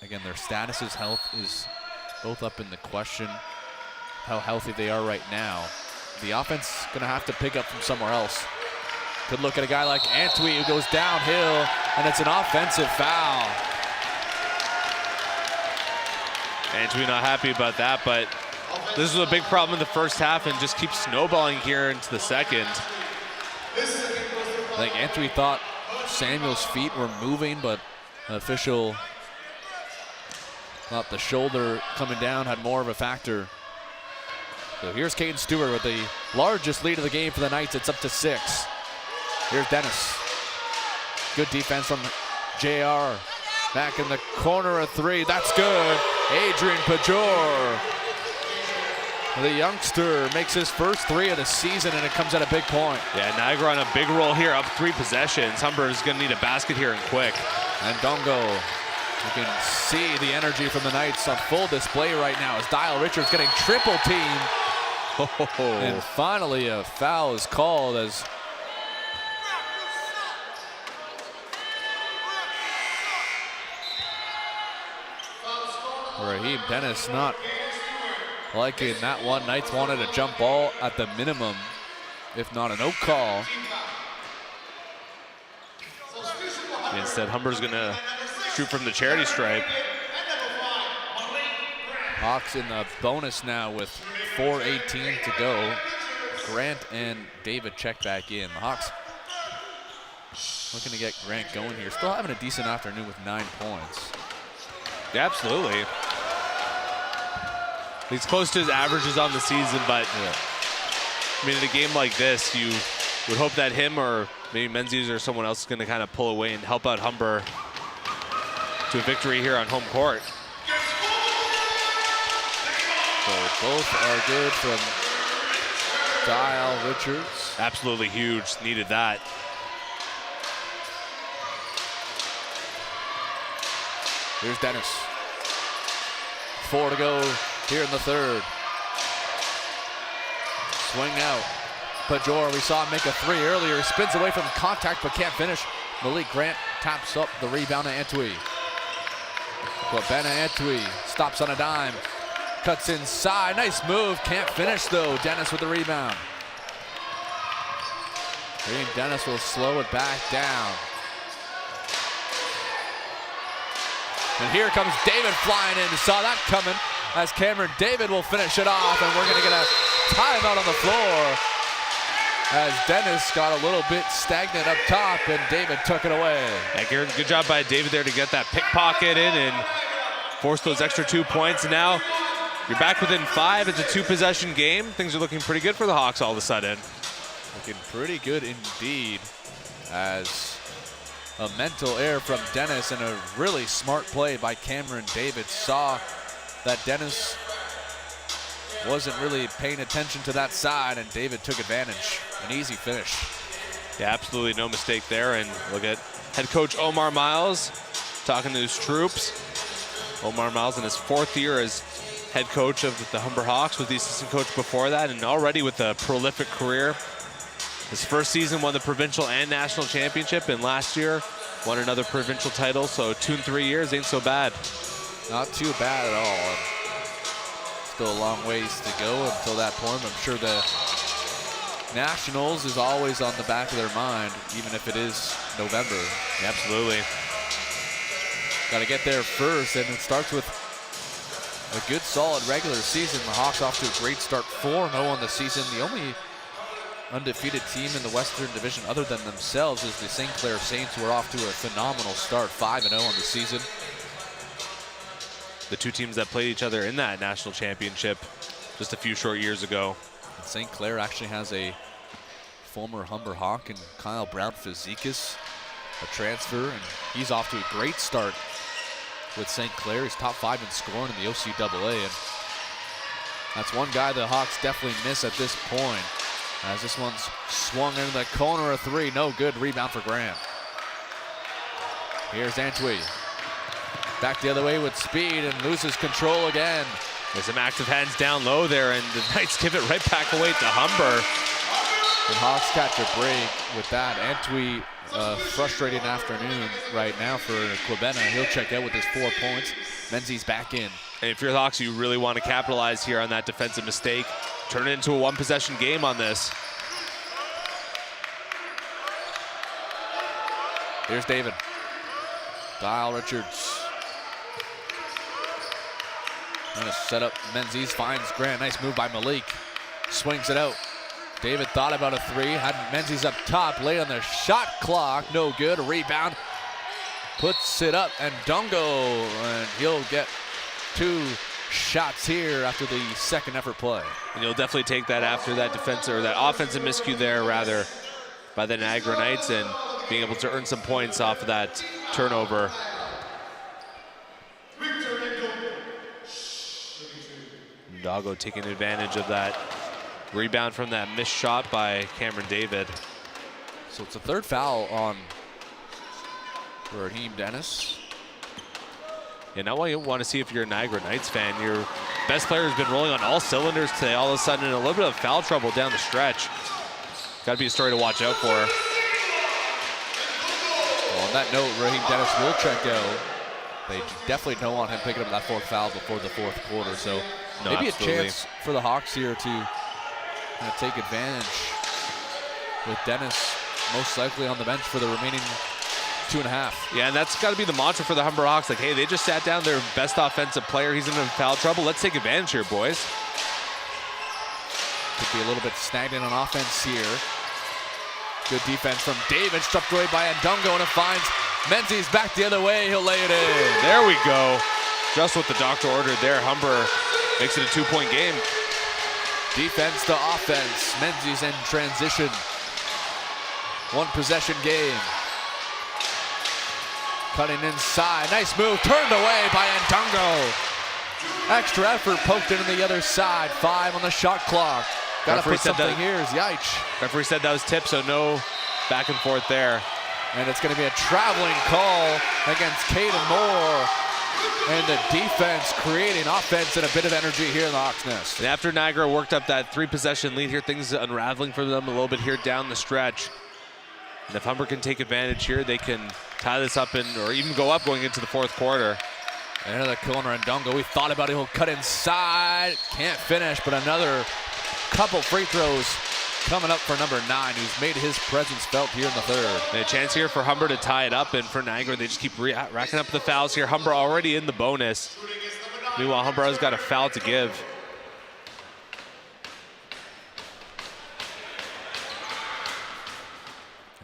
again, their status' health is both up in the question, how healthy they are right now. The offense going to have to pick up from somewhere else. Could look at a guy like Antwi who goes downhill, and it's an offensive foul. Antwi not happy about that, but this was a big problem in the first half and just keeps snowballing here into the second. I think Antwi thought Samuel's feet were moving, but the official thought the shoulder coming down had more of a factor. So here's Caden Stewart with the largest lead of the game for the Knights. It's up to 6. Here's Dennis. Good defense from JR. Back in the corner, a 3. That's good. Adrian Pajor, the youngster, makes his first 3 of the season, and it comes at a big point. Yeah, Niagara on a big roll here, up 3 possessions. Humber is going to need a basket here and quick. And Dongo, you can see the energy from the Knights on full display right now as Dial Richards getting triple teamed. And finally a foul is called as Raheem Dennis not liking that one. Knights wanted a jump ball at the minimum, if not a no call. Instead, Humber's going to shoot from the charity stripe. Hawks in the bonus now with 4:18 to go. Grant and David check back in. The Hawks looking to get Grant going here. Still having a decent afternoon with 9 points. Yeah, absolutely. He's close to his averages on the season, but I mean, in a game like this, you would hope that him or maybe Menzies or someone else is going to kind of pull away and help out Humber to a victory here on home court. So both are good from Dial Richards. Absolutely huge. Needed that. Here's Dennis. 4 to go here in the third. Swing out. Pajor, we saw him make a 3 earlier. He spins away from contact but can't finish. Malik Grant taps up the rebound to Antwi. But Ben Antwi stops on a dime. Cuts inside. Nice move. Can't finish though. Dennis with the rebound. Raheem Dennis will slow it back down. And here comes David flying in. Saw that coming as Cameron David will finish it off, and we're going to get a timeout on the floor as Dennis got a little bit stagnant up top, and David took it away. Yeah, Garrett, good job by David there to get that pickpocket in and force those extra 2 points. And now you're back within 5. It's a 2-possession game. Things are looking pretty good for the Hawks all of a sudden. Looking pretty good indeed as a mental error from Dennis and a really smart play by Cameron David. Saw that Dennis wasn't really paying attention to that side, and David took advantage. An easy finish. Yeah, absolutely no mistake there. And look at head coach Omar Miles talking to his troops. Omar Miles in his 4th year as head coach of the Humber Hawks, was the assistant coach before that, and already with a prolific career. His first season won the provincial and national championship, and last year won another provincial title. So 2 in 3 years ain't so bad. Not too bad at all. Still a long ways to go until that point. I'm sure the Nationals is always on the back of their mind, even if it is November. Yeah, absolutely. Got to get there first, and it starts with a good, solid regular season. The Hawks off to a great start, 4-0 on the season. The only undefeated team in the Western Division other than themselves is the St. Clair Saints, who are off to a phenomenal start, 5-0 on the season. The 2 teams that played each other in that national championship just a few short years ago. St. Clair actually has a former Humber Hawk and Kyle Brown-Fazekas, a transfer, and he's off to a great start with St. Clair. He's top 5 in scoring in the OCAA, and that's one guy the Hawks definitely miss at this point. As this one's swung into the corner of 3. No good. Rebound for Graham. Here's Antwi. Back the other way with speed and loses control again. There's some active hands down low there, and the Knights give it right back away to Humber. And Hawks catch a break with that. Antwi, frustrating afternoon right now for Quebena. He'll check out with his 4 points. Menzies back in. And if you're the Hawks, you really want to capitalize here on that defensive mistake. Turn it into a 1-possession game on this. Here's David. Dial Richards. Gonna set up Menzies, finds Grant. Nice move by Malik. Swings it out. David thought about a 3. Had Menzies up top, late on the shot clock. No good. A rebound. Puts it up, and Dungo, and he'll get 2 shots here after the second effort play. And you'll definitely take that after that defensive or that offensive miscue there, rather, by the Niagara Knights, and being able to earn some points off of that turnover. Dungo taking advantage of that rebound from that missed shot by Cameron David. So it's a 3rd foul on Raheem Dennis. Yeah, now what you want to see if you're a Niagara Knights fan, your best player has been rolling on all cylinders today. All of a sudden, in a little bit of foul trouble down the stretch. Got to be a story to watch out for. Well, on that note, Raheem Dennis will check out. They definitely don't want him picking up that 4th foul before the 4th quarter. So No, maybe absolutely. a chance for the Hawks here to take advantage with Dennis most likely on the bench for the remaining 2.5. Yeah, and that's got to be the mantra for the Humber Hawks. Like, hey, they just sat down their best offensive player. He's in foul trouble. Let's take advantage here, boys. Could be a little bit stagnant on offense here. Good defense from David, struck away by Ndungo, and it finds Menzies back the other way. He'll lay it in. There we go. Just what the doctor ordered there. Humber makes it a 2-point game. Defense to offense. Menzies in transition. 1-possession game. Cutting inside. Nice move. Turned away by Ndungo. Extra effort poked into the other side. 5 on the shot clock. Got to put something here is Yaich. Referee said that was tip, so no back and forth there. And it's going to be a traveling call against Caden Moore. And the defense creating offense and a bit of energy here in the Hawks Nest. And after Niagara worked up that 3-possession lead here, things unraveling for them a little bit here down the stretch. And if Humber can take advantage here, they can tie this up or even go up going into the 4th quarter. And into the corner, Ndungo. We thought about it. He'll cut inside. Can't finish, but another couple free throws coming up for number 9, who's made his presence felt here in the 3rd. And a chance here for Humber to tie it up, and for Niagara, they just keep racking up the fouls here. Humber already in the bonus. Meanwhile, Humber has got a foul to give.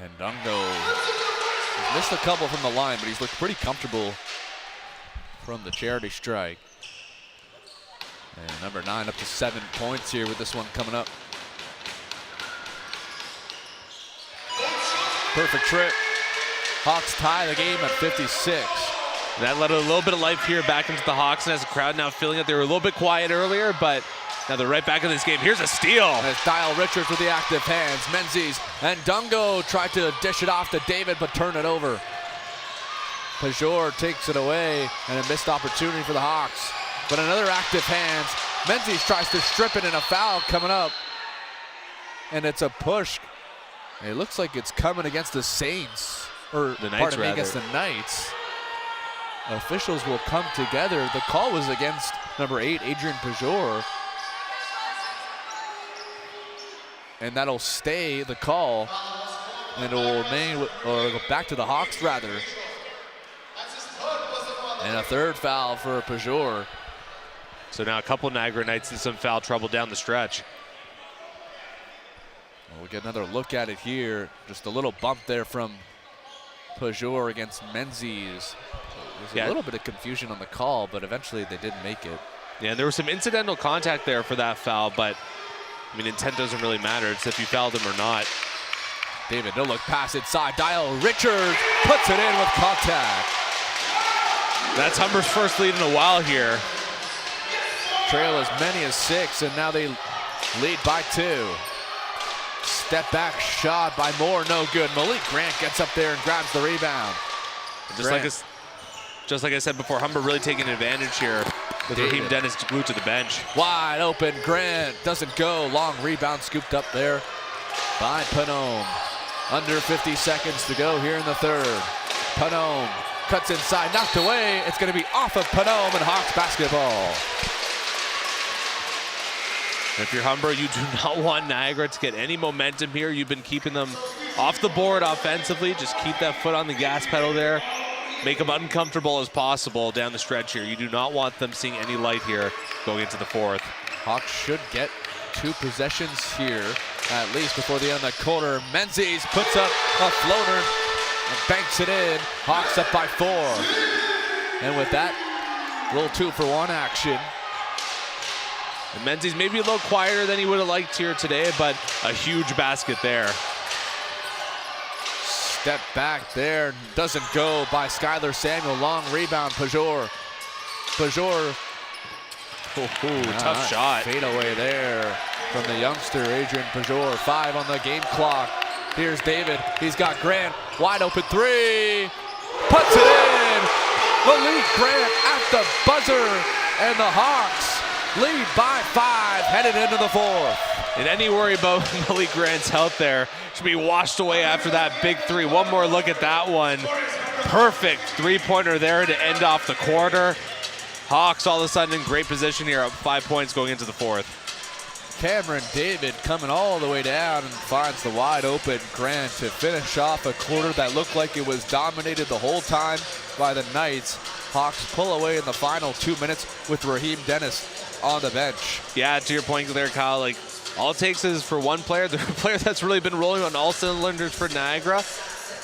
And Ndungo has missed a couple from the line, but he's looked pretty comfortable from the charity strike. And number 9 up to 7 points here with this one coming up. Perfect trip. Hawks tie the game at 56. That let a little bit of life here back into the Hawks, and as the crowd now feeling that they were a little bit quiet earlier, but now they're right back in this game. Here's a steal. And it's Dial Richards with the active hands. Menzies and Ndungo tried to dish it off to David, but turned it over. Pajor takes it away, and a missed opportunity for the Hawks. But another active hands. Menzies tries to strip it, and a foul coming up. And it's a push. It looks like it's coming against the Saints, or the Knights, pardon me, rather. against the Knights. Officials will come together. The call was against number 8, Adrian Pajor. And that'll stay the call. And it will remain, or go back to the Hawks, rather. And a 3rd foul for Pajor. So now a couple Niagara Knights in some foul trouble down the stretch. Well, we'll get another look at it here. Just a little bump there from Pajor against Menzies. There's a little bit of confusion on the call, but eventually they did make it. Yeah, there was some incidental contact there for that foul, but I mean, intent doesn't really matter. It's if you fouled him or not. David, no look pass inside. Dial Richards puts it in with contact. That's Humber's first lead in a while here. Trail as many as 6, and now they lead by 2. Step back shot by Moore, no good. Malik Grant gets up there and grabs the rebound. Just like I said before, Humber really taking advantage here with Raheem Dennis glued to the bench. Wide open, Grant doesn't go. Long rebound scooped up there by Panome. Under 50 seconds to go here in the third. Panome cuts inside, knocked away. It's going to be off of Panome and Hawks basketball. If you're Humber, you do not want Niagara to get any momentum here. You've been keeping them off the board offensively. Just keep that foot on the gas pedal there. Make them uncomfortable as possible down the stretch here. You do not want them seeing any light here going into the fourth. Hawks should get 2 possessions here, at least before the end of the quarter. Menzies puts up a floater and banks it in. Hawks up by 4. And with that, little 2-for-1 action. And Menzies maybe a little quieter than he would have liked here today, but a huge basket there. Step back there, doesn't go by Skylar Samuel. Long rebound, Pajor. Tough shot. Fade away there from the youngster, Adrian Pajor. 5 on the game clock. Here's David, he's got Grant. Wide open 3, puts it in. Malik Grant at the buzzer, and the Hawks lead by 5, headed into the fourth. And any worry about Malik Grant's health there should be washed away after that big 3. One more look at that one. Perfect 3-pointer there to end off the quarter. Hawks all of a sudden in great position here, up 5 points going into the fourth. Cameron David coming all the way down and finds the wide open Grant to finish off a quarter that looked like it was dominated the whole time by the Knights. Hawks pull away in the final 2 minutes with Raheem Dennis on the bench. Yeah, to your point there, Kyle, like all it takes is for one player, the player that's really been rolling on all cylinders for Niagara,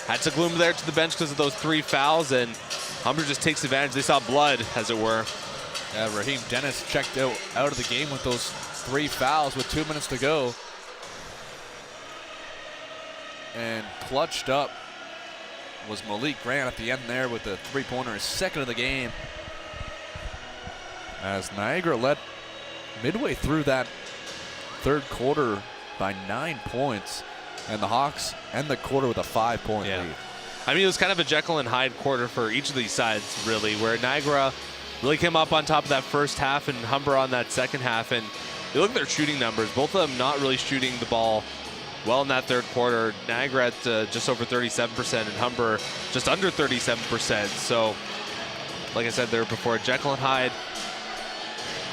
had to glue him there to the bench because of those 3 fouls, and Humber just takes advantage. They saw blood, as it were. Yeah, Raheem Dennis checked out of the game with those 3 fouls with 2 minutes to go. And clutched up was Malik Grant at the end there with the 3-pointer, his second of the game. As Niagara led midway through that third quarter by 9 points, and the Hawks end the quarter with a 5-point lead. I mean, it was kind of a Jekyll and Hyde quarter for each of these sides, really, where Niagara really came up on top of that first half and Humber on that second half. And you look at their shooting numbers, both of them not really shooting the ball well in that third quarter. Niagara at just over 37% and Humber just under 37%. So, like I said there before, Jekyll and Hyde.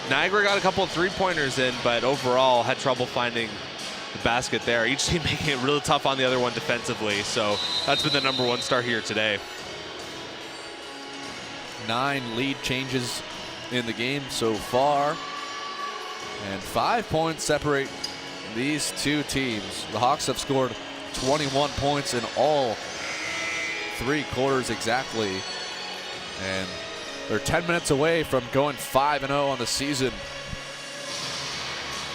Niagara got a couple of 3-pointers in, but overall had trouble finding the basket there. Each team making it really tough on the other one defensively. So that's been the #1 start here today. 9 lead changes in the game so far, and 5 points separate these 2 teams. The Hawks have scored 21 points in all 3 quarters exactly, and they're 10 minutes away from going 5-0 on the season.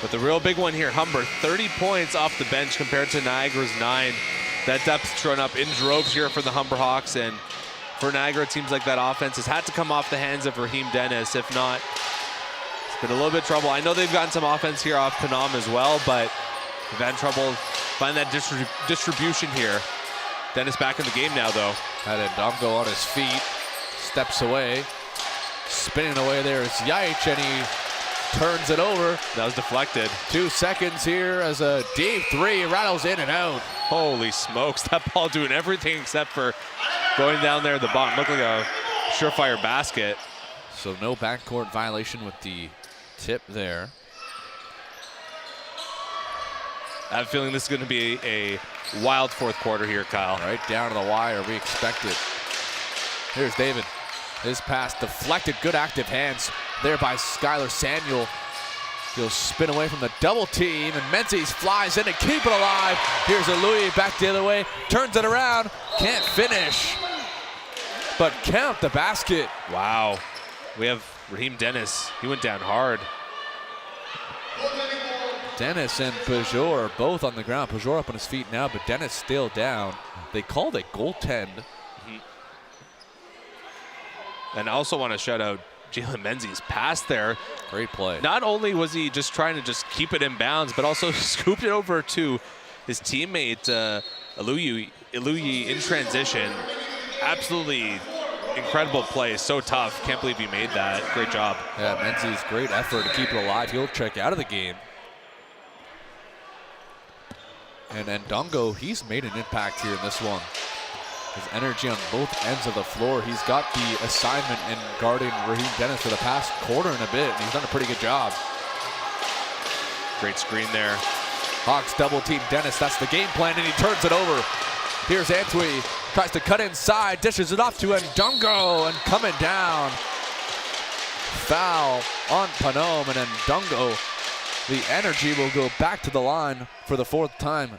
But the real big one here, Humber, 30 points off the bench compared to Niagara's 9. That depth showing up in droves here for the Humber Hawks, and for Niagara, it seems like that offense has had to come off the hands of Raheem Dennis. If not, it's been a little bit of trouble. I know they've gotten some offense here off Panam as well, but they've had trouble finding that distribution here. Dennis back in the game now, though. Had Ndongo on his feet, steps away, spinning away there is Yaich, and he turns it over. That was deflected. 2 seconds here as a deep 3 rattles in and out. Holy smokes, that ball doing everything except for going down there at the bottom. Looked like a surefire basket. So no backcourt violation with the tip there. I have a feeling this is going to be a wild fourth quarter here, Kyle. Right down to the wire, we expect it. Here's David. His pass deflected, good active hands there by Skylar Samuel. He'll spin away from the double team, and Menzies flies in to keep it alive. Here's a Louis back the other way, turns it around, can't finish, but count the basket. Wow. We have Raheem Dennis. He went down hard. Dennis and Pajor both on the ground. Pajor up on his feet now, but Dennis still down. They called it goaltend. And I also want to shout out Jalen Menzies' pass there. Great play. Not only was he just trying to just keep it in bounds, but also scooped it over to his teammate Iluyi in transition. Absolutely incredible play, so tough. Can't believe he made that. Great job. Yeah, Menzies, great effort to keep it alive. He'll check out of the game. And Ndongo, he's made an impact here in this one. His energy on both ends of the floor. He's got the assignment in guarding Raheem Dennis for the past quarter and a bit, and he's done a pretty good job. Great screen there. Hawks double team Dennis. That's the game plan, and he turns it over. Here's Antwi. Tries to cut inside, dishes it off to Ndongo, and coming down. Foul on Panom, and Ndongo. The energy will go back to the line for the 4th time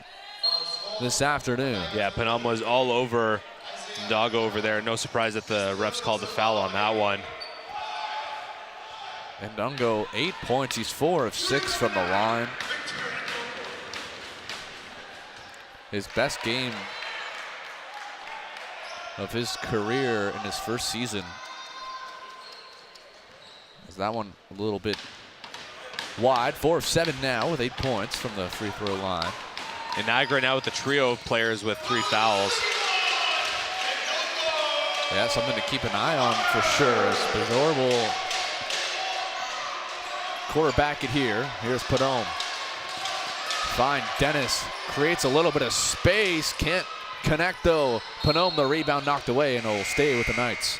this afternoon. Yeah, Panom was all over Ndongo over there. No surprise that the refs called the foul on that one. Ndongo, 8 points. He's 4 of 6 from the line. His best game of his career in his first season. Is that one a little bit wide? 4 of 7 now with 8 points from the free throw line. And Niagara now with the trio of players with 3 fouls. Yeah, something to keep an eye on for sure. As Bazor will quarterback it here. Here's Panom. Fine, Dennis creates a little bit of space. Can't connect though. Panom, the rebound knocked away, and it'll stay with the Knights.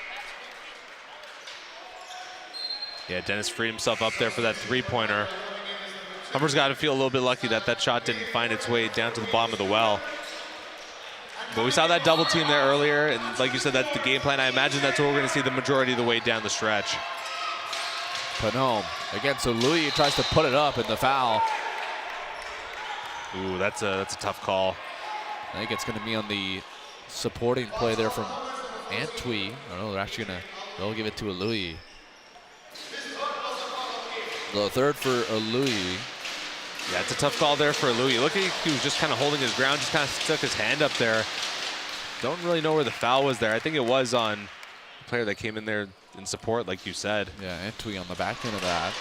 Yeah, Dennis freed himself up there for that 3-pointer. Humber's got to feel a little bit lucky that that shot didn't find its way down to the bottom of the well. But we saw that double team there earlier, and like you said, that's the game plan. I imagine that's what we're going to see the majority of the way down the stretch. Panom against Iluyi, tries to put it up, and the foul. Ooh, that's a tough call. I think it's going to be on the supporting play there from Antwi. I don't know, they'll give it to Iluyi. The 3rd for Iluyi. Yeah, it's a tough call there for Iluyi. Look, he was just kind of holding his ground, just kind of stuck his hand up there. Don't really know where the foul was there. I think it was on the player that came in there in support, like you said. Yeah, Antwi on the back end of that.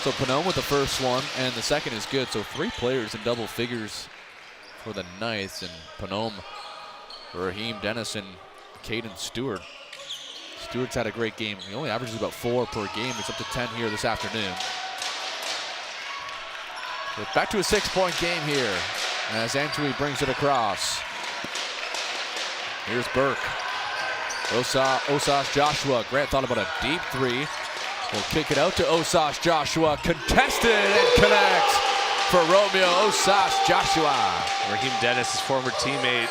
So Panom with the first one, and the second is good. So 3 players in double figures for the Knights, and Panom, Raheem Dennis, and Caden Stewart. Stewart's had a great game. He only averages about 4 per game. He's up to 10 here this afternoon. But back to a 6-point game here as Antwi brings it across. Here's Burke. Osas Joshua. Grant thought about a deep 3. We'll kick it out to Osas Joshua. Contested and connects for Romeo Osas Joshua. Raheem Dennis, his former teammate,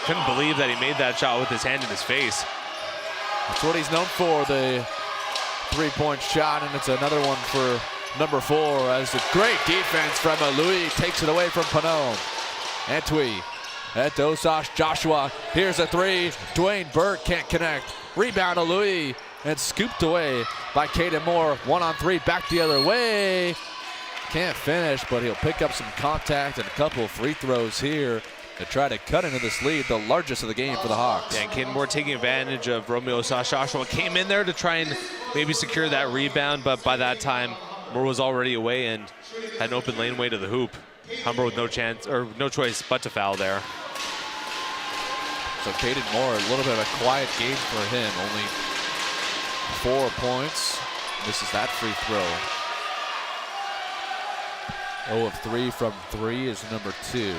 couldn't believe that he made that shot with his hand in his face. That's what he's known for, the 3-point shot, and it's another one for number 4 as a great defense from Iluyi takes it away from Panom. Antwi at Osas Joshua. Here's a 3. Dwayne Burke can't connect. Rebound Iluyi, and scooped away by Caden Moore. 1-on-3, back the other way. Can't finish, but he'll pick up some contact and a couple of free throws here to try to cut into this lead, the largest of the game for the Hawks. Yeah, and Caden Moore taking advantage of Romeo Osas Joshua. Came in there to try and maybe secure that rebound, but by that time, Moore was already away and had an open laneway to the hoop. Humber with no chance, or no choice but to foul there. So Caden Moore, a little bit of a quiet game for him. Only 4 points. Misses that free throw. 0 of 3 from 3 is number 2.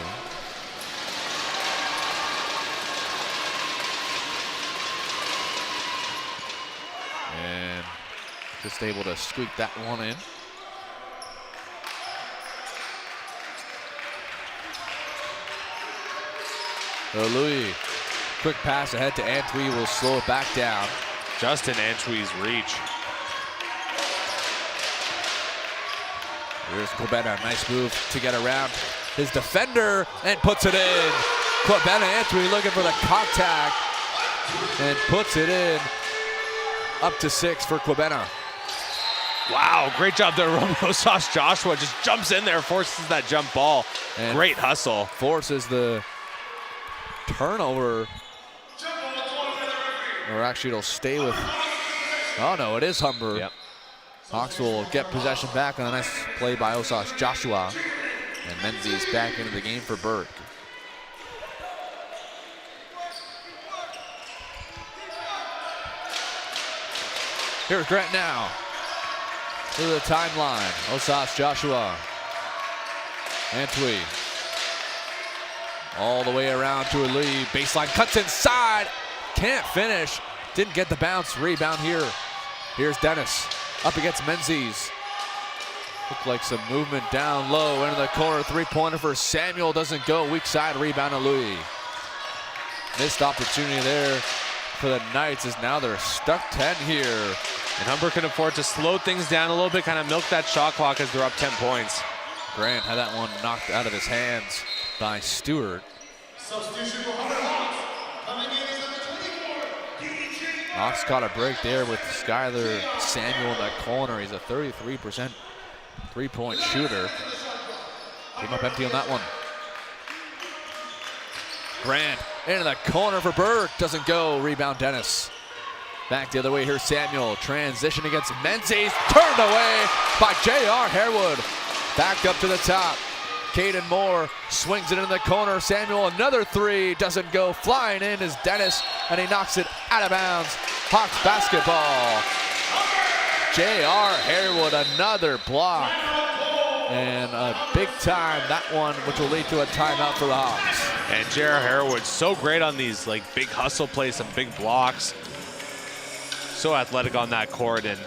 And just able to squeak that one in. Iluyi, quick pass ahead to Antwi, will slow it back down. Justin Antwi's reach. Here's Kwabena, nice move to get around his defender and puts it in. Kwabena Antwi looking for the contact and puts it in. Up to 6 for Kwabena. Wow, great job there. Romeo Osas Joshua just jumps in there, forces that jump ball. And great hustle. Forces the turnover. Or actually it'll stay with, oh no, it is Humber. Yep. Hawks will get possession back on a nice play by Osas Joshua. And Menzies back into the game for Burke. Here's Grant now. To the timeline. Osas Joshua. Antwi. All the way around to Lee. Baseline cuts inside. Can't finish. Didn't get the bounce. Rebound here. Here's Dennis. Up against Menzies. Looked like some movement down low into the corner. Three-pointer for Samuel. Doesn't go. Weak side rebound to Louis. Missed opportunity there for the Knights as now they're stuck 10 here. And Humber can afford to slow things down a little bit, kind of milk that shot clock as they're up 10 points. Grant had that one knocked out of his hands by Stewart. Substitution for Humber Hawks. Coming in is number 24. Hawks caught a break there with Skylar Samuel in that corner. He's a 33% three-point shooter. Came up empty on that one. Grant into the corner for Burke. Doesn't go. Rebound Dennis. Back the other way here, Samuel. Transition against Menzies. Turned away by J.R. Harewood. Back up to the top. Caden Moore swings it into the corner. Samuel, another three. Doesn't go. Flying in is Dennis, and he knocks it out of bounds. Hawks basketball. J.R. Harewood, another block. And a big time, that one, which will lead to a timeout for the Hawks. And J.R. Harewood, so great on these like big hustle plays, some big blocks. So athletic on that court, and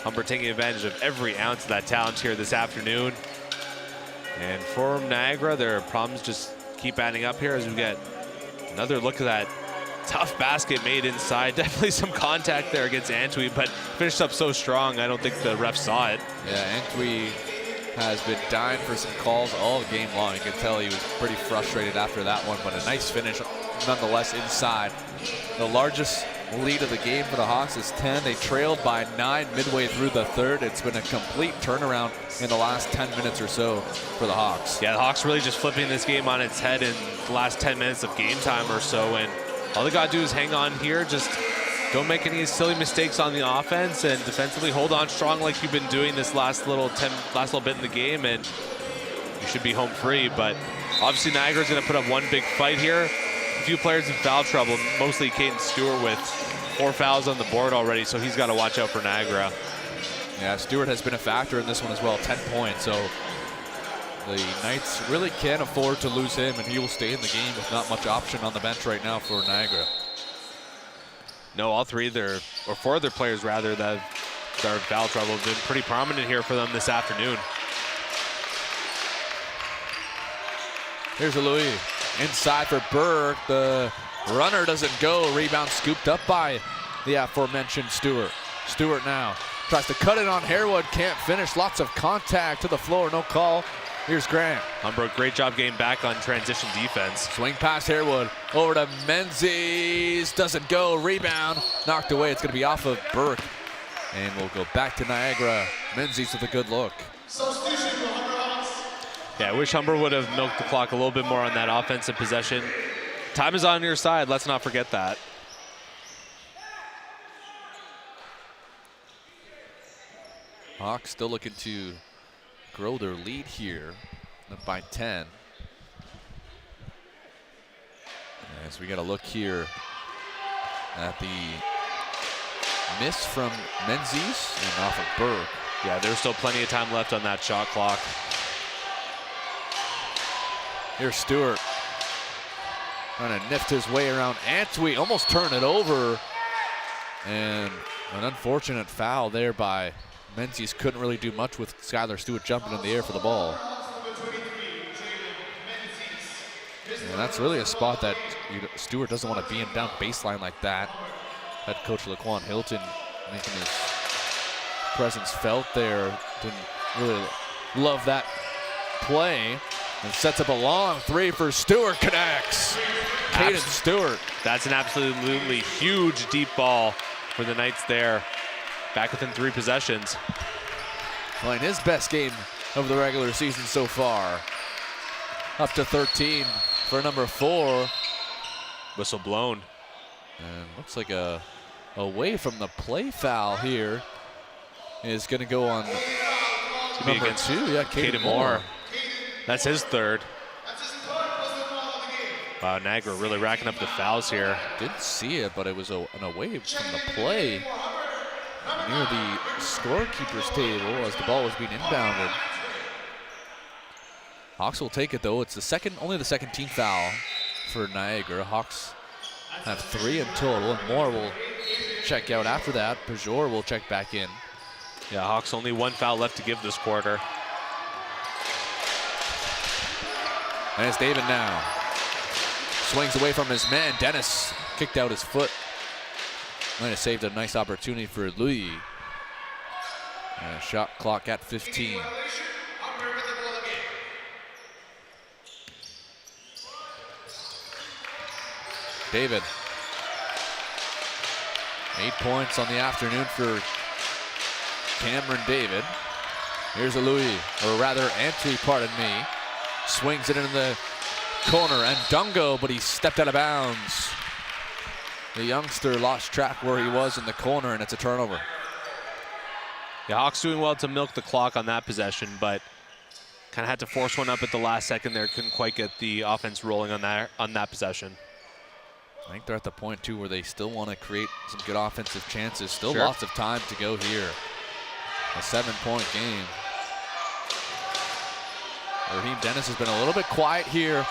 Humber taking advantage of every ounce of that talent here this afternoon. And for Niagara, their problems just keep adding up here as we get another look at that tough basket made inside. Definitely some contact there against Antwi, but finished up so strong, I don't think the ref saw it. Yeah, Antwi has been dying for some calls all game long. You can tell he was pretty frustrated after that one, but a nice finish nonetheless inside. The largest lead of the game for the Hawks is 10. They trailed by 9 midway through the third. It's been a complete turnaround in the last 10 minutes or so for the Hawks. Yeah, the Hawks really just flipping this game on its head in the last 10 minutes of game time or so, and all they gotta do is hang on here, just don't make any silly mistakes on the offense, and defensively hold on strong like you've been doing this last little bit in the game, and you should be home free. But obviously Niagara's gonna put up one big fight here. A few players in foul trouble, mostly Caden Stewart with 4 fouls on the board already, so he's got to watch out for Niagara. Yeah, Stewart has been a factor in this one as well, 10 points. So the Knights really can't afford to lose him, and he will stay in the game with not much option on the bench right now for Niagara. No, all three of their, or 4 of their players rather, that are in foul trouble have been pretty prominent here for them this afternoon. Here's a Louis. Inside for Burke. The runner doesn't go. Rebound scooped up by the aforementioned Stewart. Stewart now tries to cut it on Harewood. Can't finish. Lots of contact to the floor. No call. Here's Grant. Humber, great job getting back on transition defense. Swing past Harewood. Over to Menzies. Doesn't go. Rebound. Knocked away. It's going to be off of Burke. And we'll go back to Niagara. Menzies with a good look. Substitution for Humber Hawks. Yeah, I wish Humber would have milked the clock a little bit more on that offensive possession. Time is on your side. Let's not forget that. Hawks still looking to grow their lead here, up by 10. As we got a look here at the miss from Menzies and off of Burke. Yeah, there's still plenty of time left on that shot clock. Here's Stewart trying to nift his way around Antwi, almost turned it over. And an unfortunate foul there by Menzies. Couldn't really do much with Skylar Stewart jumping in the air for the ball. And that's really a spot that Stewart doesn't want to be in down baseline like that. Head coach Laquan Hilton making his presence felt there. Didn't really love that play. And sets up a long three for Stewart. Connects. Caden Stewart. That's an absolutely huge deep ball for the Knights there. Back within 3 possessions. Playing his best game of the regular season so far. Up to 13 for number 4. Whistle blown. And looks like a away from the play foul here is going to go on number 2. Yeah, Caden Moore. That's his third. Wow, Niagara really racking up the fouls here. Didn't see it, but it was an away from the play near the scorekeeper's table as the ball was being inbounded. Hawks will take it though. It's only the second team foul for Niagara. Hawks have 3 in total, and more will check out after that. Pajor will check back in. Yeah, Hawks only 1 foul left to give this quarter. And it's David now. Swings away from his man. Dennis kicked out his foot. Might have saved a nice opportunity for Louis. And shot clock at 15. David. 8 points on the afternoon for Cameron David. Here's a Louis, or rather Antwi, pardon me. Swings it into the corner, and Dungo, but he stepped out of bounds. The youngster lost track where he was in the corner, and it's a turnover. The Hawks doing well to milk the clock on that possession, but kind of had to force one up at the last second there. Couldn't quite get the offense rolling on that possession. I think they're at the point, too, where they still want to create some good offensive chances. Still Sure. lots of time to go here. A 7-point game. Raheem Dennis has been a little bit quiet here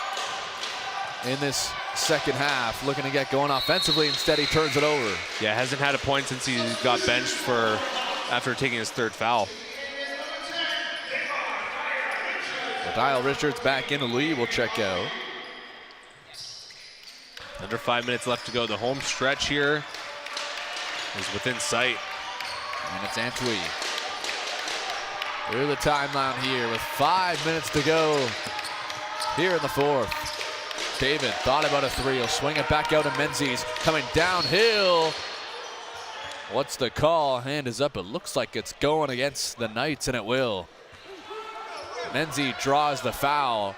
in this second half, looking to get going offensively. Instead, he turns it over. Yeah, hasn't had a point since he got benched after taking his 3rd foul. Dial Richards back in. Louis will check out. Under 5 minutes left to go. The home stretch here is within sight. And it's Antwi. Through the timeline here with 5 minutes to go here in the 4th. David thought about a 3. He'll swing it back out to Menzies. Coming downhill. What's the call? Hand is up. It looks like it's going against the Knights, and it will. Menzies draws the foul.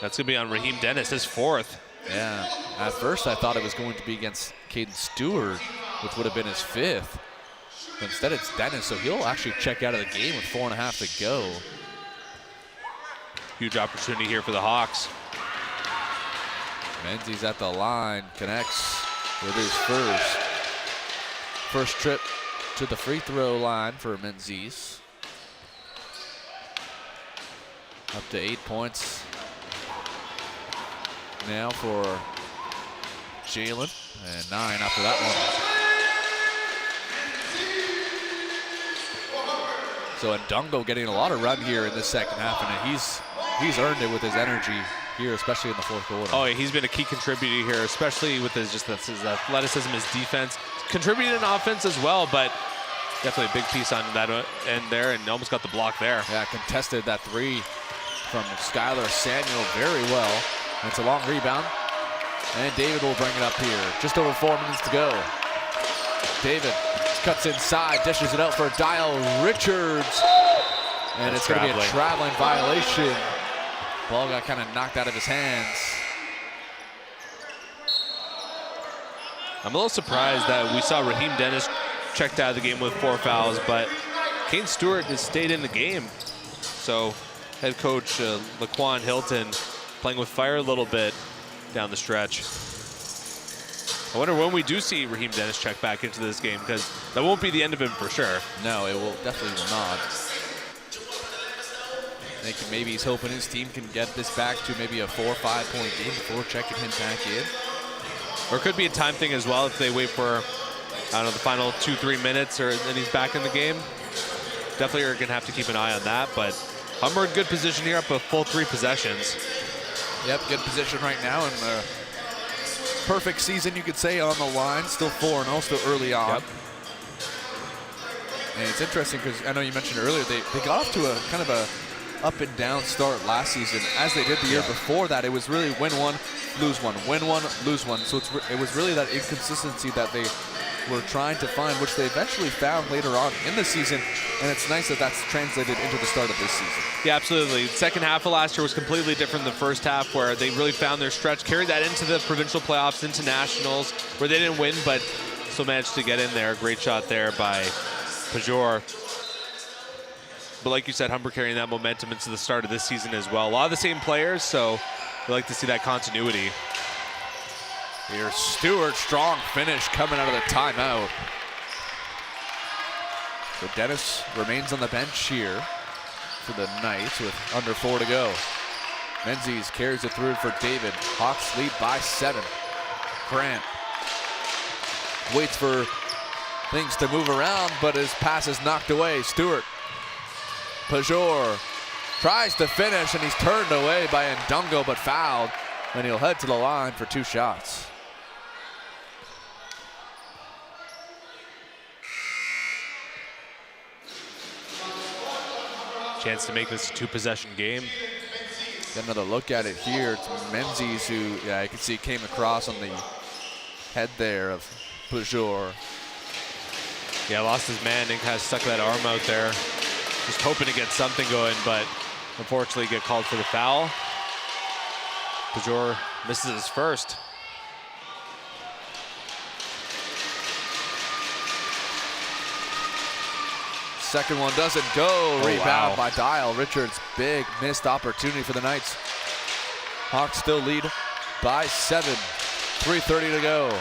That's going to be on Raheem Dennis, his 4th. Yeah, at first I thought it was going to be against Caden Stewart, which would have been his 5th. But instead it's Dennis, so he'll actually check out of the game with 4.5 to go. Huge opportunity here for the Hawks. Menzies at the line, connects with his first trip to the free throw line for Menzies. Up to 8 points now for Jalen, and 9 after that one. So Ndungo getting a lot of run here in this second half, and he's earned it with his energy here, especially in the 4th quarter. Oh, yeah, he's been a key contributor here, especially with his athleticism, his defense. Contributed in offense as well, but definitely a big piece on that end there, and almost got the block there. Yeah, contested that 3 from Skylar Samuel very well. And it's a long rebound, and David will bring it up here. Just over 4 minutes to go. David cuts inside, dishes it out for Dial Richards. And it's going to be a traveling violation. Ball got kind of knocked out of his hands. I'm a little surprised that we saw Raheem Dennis checked out of the game with 4 fouls, but Caden Stewart has stayed in the game. So head coach Laquan Hilton playing with fire a little bit down the stretch. I wonder when we do see Raheem Dennis check back into this game, because that won't be the end of him for sure. No, it definitely will not. I think maybe he's hoping his team can get this back to maybe a 4 or 5 point game before checking him back in. Or it could be a time thing as well if they wait for, I don't know, the final 2-3 minutes and he's back in the game. Definitely are going to have to keep an eye on that, but Humber in good position here, up a full 3 possessions. Yep, good position right now, and perfect season, you could say, on the line. Still 4-0, still early on. Yep. And it's interesting because I know you mentioned earlier, they got off to a kind of a up and down start last season. As they did the year before that, it was really win 1, lose 1, win 1, lose 1. So it was really that inconsistency that they were trying to find, which they eventually found later on in the season. And it's nice that that's translated into the start of this season. Yeah, absolutely. Second half of last year was completely different than the first half, where they really found their stretch, carried that into the provincial playoffs, into nationals, where they didn't win, but still managed to get in there. Great shot there by Pajor. But like you said, Humber carrying that momentum into the start of this season as well. A lot of the same players, so we like to see that continuity. Here's Stewart, strong finish coming out of the timeout. So Dennis remains on the bench here for the Knights with under 4 to go. Menzies carries it through for David. Hawks lead by 7. Grant waits for things to move around, but his pass is knocked away. Stewart. Pajor tries to finish, and he's turned away by Ndungo, but fouled. And he'll head to the line for 2 shots. Chance to make this a 2-possession game. Get another look at it here. It's Menzies who, yeah, you can see came across on the head there of Pajor. Yeah, lost his man and kind of stuck that arm out there. Just hoping to get something going, but unfortunately get called for the foul. Pajor misses his first. Second one doesn't go. Rebound wow. by Dial. Richards, big missed opportunity for the Knights. Hawks still lead by 7. 3:30 to go.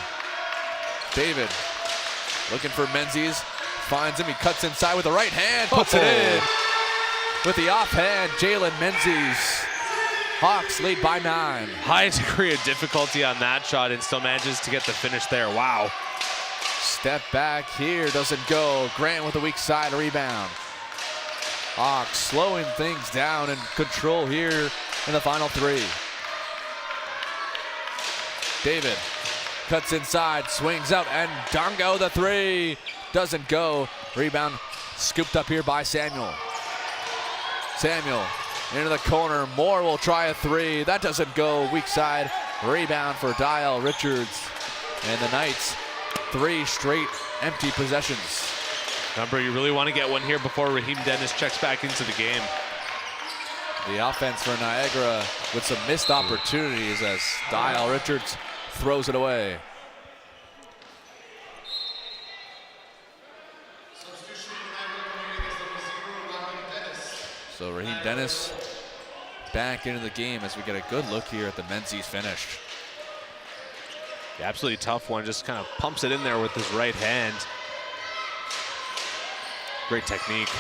David looking for Menzies. Finds him. He cuts inside with the right hand. Puts it in. With the offhand, Jalen Menzies. Hawks lead by 9. High degree of difficulty on that shot and still manages to get the finish there. Wow. Step back here, doesn't go. Grant with a weak side rebound. Hawks slowing things down and control here in the final 3. David cuts inside, swings out, and Ndungo the 3 doesn't go. Rebound scooped up here by Samuel. Samuel into the corner. Moore will try a 3. That doesn't go. Weak side rebound for Dial. Richards and the Knights. 3 straight empty possessions. Humber, you really want to get one here before Raheem Dennis checks back into the game. The offense for Niagara with some missed opportunities as Dial Richards throws it away. So Raheem Dennis back into the game as we get a good look here at the Menzies finish. Yeah, absolutely tough one. Just kind of pumps it in there with his right hand. Great technique.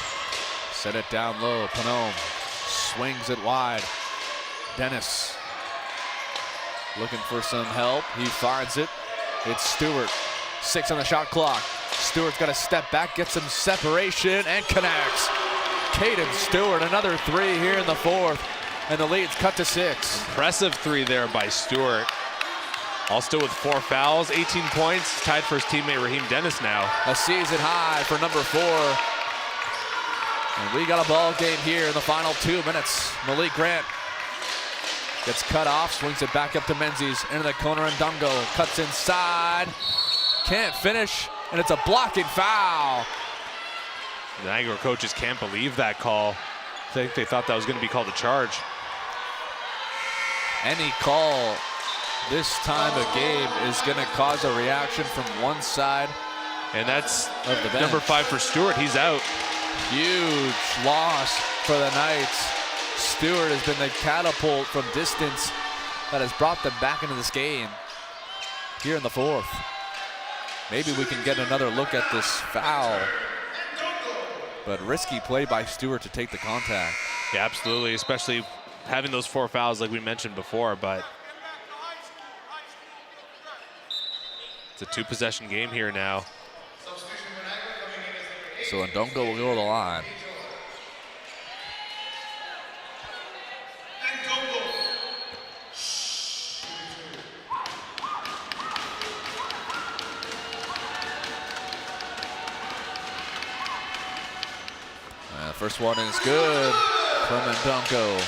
Set it down low. Panome swings it wide. Dennis looking for some help. He finds it. It's Stewart. 6 on the shot clock. Stewart's got to step back, get some separation, and connects. Caden Stewart, another 3 here in the 4th, and the lead's cut to 6. Impressive 3 there by Stewart. All still with 4 fouls, 18 points, tied for his teammate Raheem Dennis now. A season high for number 4. And we got a ball game here in the final 2 minutes. Malik Grant gets cut off, swings it back up to Menzies, into the corner, and Ndungo cuts inside. Can't finish, and it's a blocking foul. The Niagara coaches can't believe that call. I think they thought that was going to be called a charge. Any call this time of game is going to cause a reaction from one side. And that's of the bench. Number 5 for Stewart. He's out. Huge loss for the Knights. Stewart has been the catapult from distance that has brought them back into this game here in the 4th. Maybe we can get another look at this foul. But risky play by Stewart to take the contact. Yeah, absolutely, especially having those 4 fouls like we mentioned before, but it's a 2-possession game here now. So Ndungo will go to the line. First one is good from Ndungo.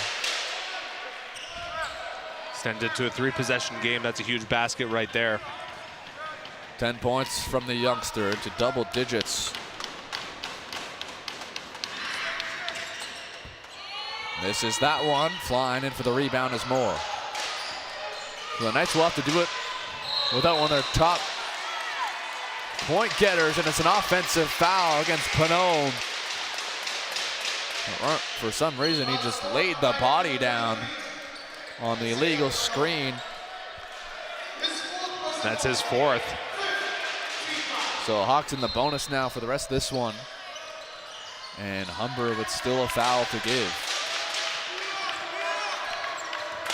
Extended to a 3-possession game. That's a huge basket right there. 10 points from the youngster into double digits. This is that one. Flying in for the rebound is Moore. So the Knights will have to do it without one of their top point getters, and it's an offensive foul against Panone. For some reason, he just laid the body down on the illegal screen. That's his fourth. So Hawks in the bonus now for the rest of this one. And Humber with still a foul to give.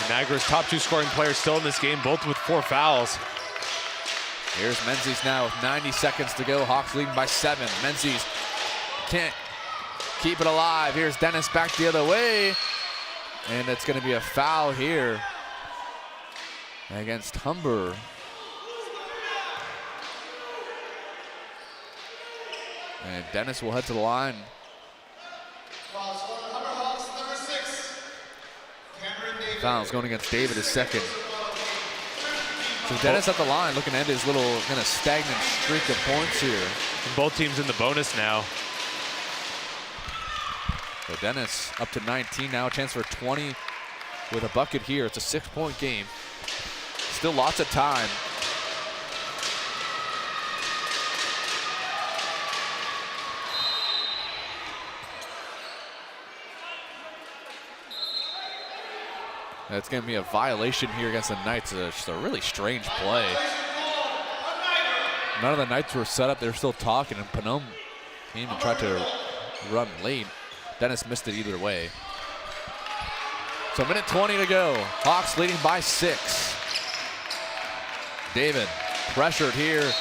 Niagara's top 2 scoring players still in this game, both with 4 fouls. Here's Menzies now with 90 seconds to go. Hawks leading by 7. Menzies can't keep it alive. Here's Dennis back the other way. And it's going to be a foul here against Humber. And Dennis will head to the line. Fouls going against David, his second. So Dennis at the line looking to end his little kind of stagnant streak of points here. And both teams in the bonus now. So Dennis up to 19 now, a chance for 20 with a bucket here. It's a 6-point game. Still lots of time. It's going to be a violation here against the Knights. It's just a really strange play. None of the Knights were set up. They were still talking, and Panome came and tried to run late. Dennis missed it either way. So minute 20 to go. Hawks leading by 6. David pressured here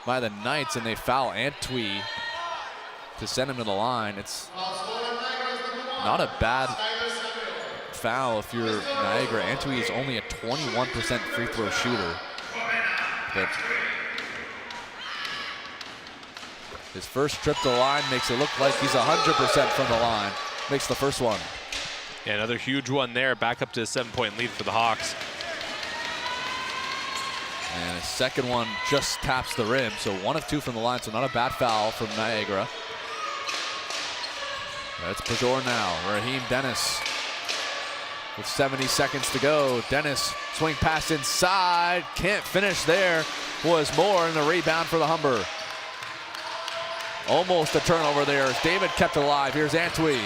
by the Knights, and they foul Antwi to send him to the line. It's not a bad foul if you're Niagara. Antwi is only a 21% free throw shooter. But his first trip to the line makes it look like he's 100% from the line. Makes the first one. Yeah, another huge one there. Back up to a 7-point lead for the Hawks. And his second one just taps the rim. So 1 of 2 from the line. So not a bad foul from Niagara. That's Pajor now. Raheem Dennis with 70 seconds to go. Dennis swing pass inside. Can't finish there. Was more in the rebound for the Humber. Almost a turnover there as David kept it alive. Here's Antwi.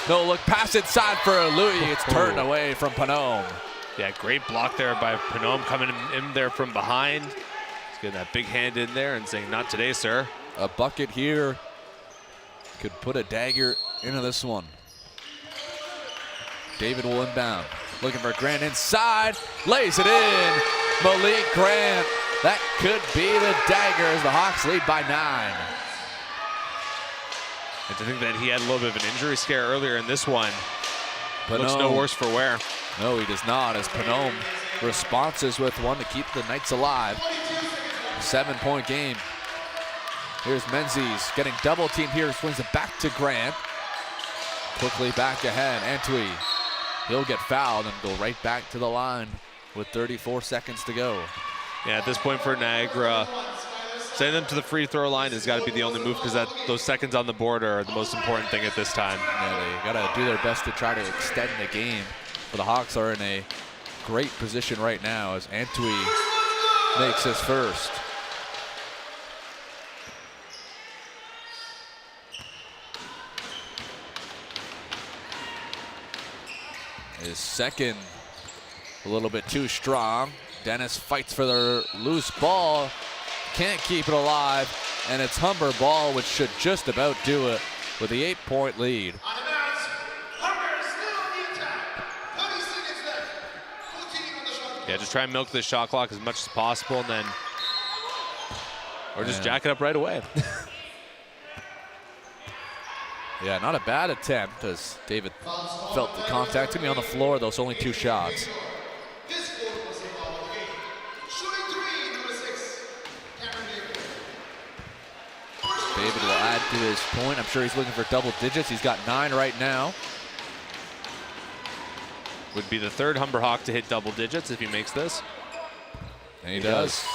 No look pass inside for Louis. It's turned away from Panome. Yeah, great block there by Panome coming in there from behind. He's getting that big hand in there and saying, "Not today, sir." A bucket here could put a dagger into this one. David will inbound. Looking for Grant inside. Lays it in. Malik Grant. That could be the dagger as the Hawks lead by 9. And to think that he had a little bit of an injury scare earlier in this one. Panome, looks no worse for wear. No, he does not, as Panome responses with one to keep the Knights alive. 7-point game. Here's Menzies getting double teamed here. Swings it back to Grant. Quickly back ahead. Antwi. He'll get fouled and go right back to the line with 34 seconds to go. Yeah, at this point for Niagara, sending them to the free throw line has got to be the only move because those seconds on the board are the most important thing at this time. Yeah, they got to do their best to try to extend the game. But the Hawks are in a great position right now as Antwi makes his first. His second, a little bit too strong. Dennis fights for the loose ball. Can't keep it alive. And it's Humber ball, which should just about do it with the 8-point lead. Yeah, just try and milk the shot clock as much as possible and then, or just jack it up right away. Yeah, not a bad attempt as David felt the contact. To me on the floor, though, it's only 2 shots. David will add to his point. I'm sure he's looking for double digits. He's got 9 right now. Would be the third Humber Hawk to hit double digits if he makes this. And he does.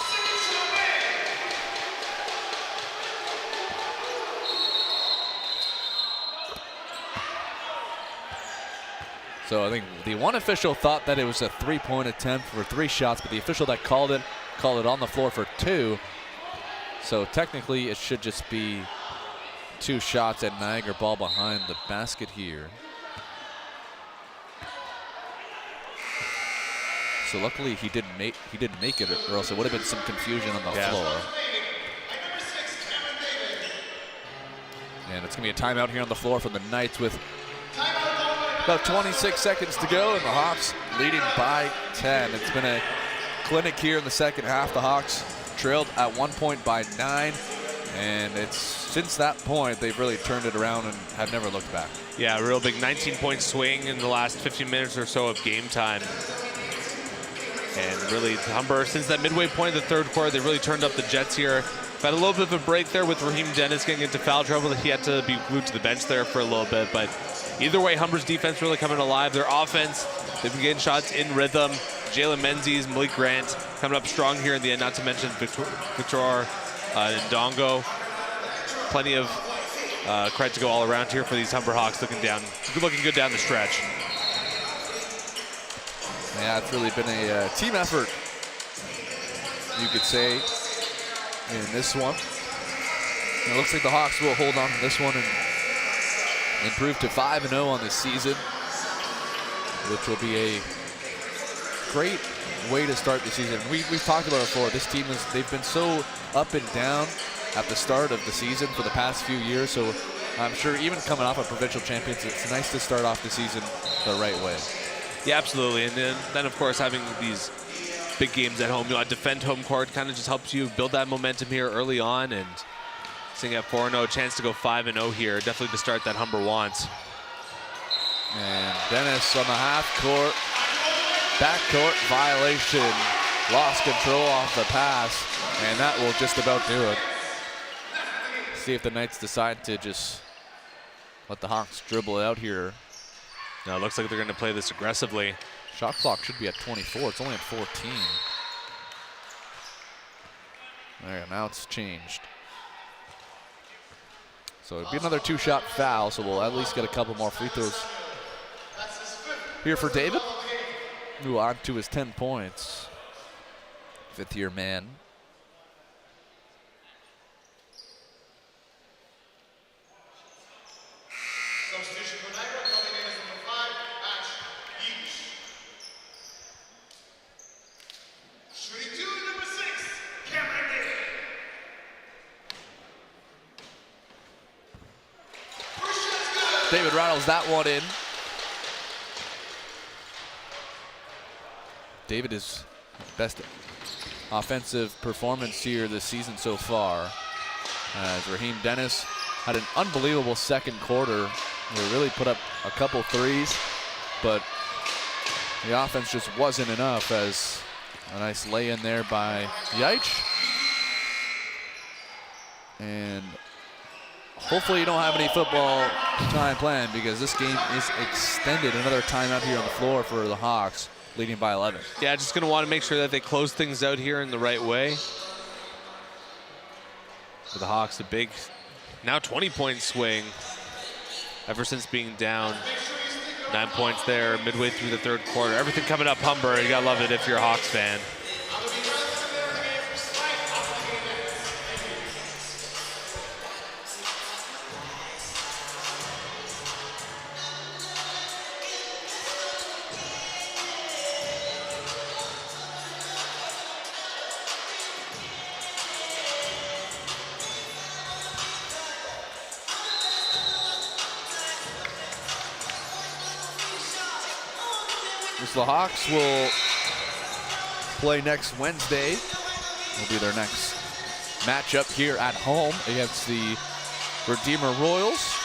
So I think the one official thought that it was a 3-point attempt for 3 shots, but the official that called it on the floor for 2. So technically it should just be 2 shots at Niagara, ball behind the basket here. So luckily he didn't make it, or else it would have been some confusion on the floor. And it's gonna be a timeout here on the floor for the Knights with about 26 seconds to go, and the Hawks leading by 10. It's been a clinic here in the second half. The Hawks trailed at 1 point by 9, and it's since that point they've really turned it around and have never looked back. Yeah, a real big 19-point swing in the last 15 minutes or so of game time. And really, Humber, since that midway point of the third quarter, they really turned up the Jets here. Had a little bit of a break there with Raheem Dennis getting into foul trouble. He had to be glued to the bench there for a little bit. But either way, Humber's defense really coming alive. Their offense, they've been getting shots in rhythm. Jalen Menzies, Malik Grant coming up strong here in the end, not to mention Victor Ndongo. Plenty of credit to go all around here for these Humber Hawks looking good down the stretch. Yeah, it's really been a team effort, you could say, in this one. And it looks like the Hawks will hold on to this one and improve to 5-0 on this season, which will be a great way to start the season. We've talked about it before. This team they've been so up and down at the start of the season for the past few years, so I'm sure even coming off a provincial champions, it's nice to start off the season the right way. Yeah, absolutely. And then of course, having these big games at home, defend home court kind of just helps you build that momentum here early on, and sitting at 4-0, chance to go 5-0 here, definitely the start that Humber wants. And Dennis on the half-court, backcourt violation, lost control off the pass, and that will just about do it. See if the Knights decide to just let the Hawks dribble it out here. No, it looks like they're going to play this aggressively. Shot clock should be at 24. It's only at 14. There, now it's changed. So it'll be another 2-shot foul, so we'll at least get a couple more free throws here for David, who on to his 10 points. Fifth-year man. Substitution for Niagara coming in as number 5, Ash Each. Shooting 2, number 6, Cameron David. First shot's good. David rattles that one in. David is best offensive performance here this season so far, as Raheem Dennis had an unbelievable second quarter. They really put up a couple threes, but the offense just wasn't enough, as a nice lay in there by Yaich. And hopefully you don't have any football time planned, because this game is extended. Another timeout here on the floor for the Hawks, leading by 11. Yeah, just going to want to make sure that they close things out here in the right way. For the Hawks, a big, now 20-point swing ever since being down 9 points there midway through the third quarter. Everything coming up Humber. You got to love it if you're a Hawks fan. The Hawks will play next Wednesday. Will be their next matchup here at home against the Redeemer Royals.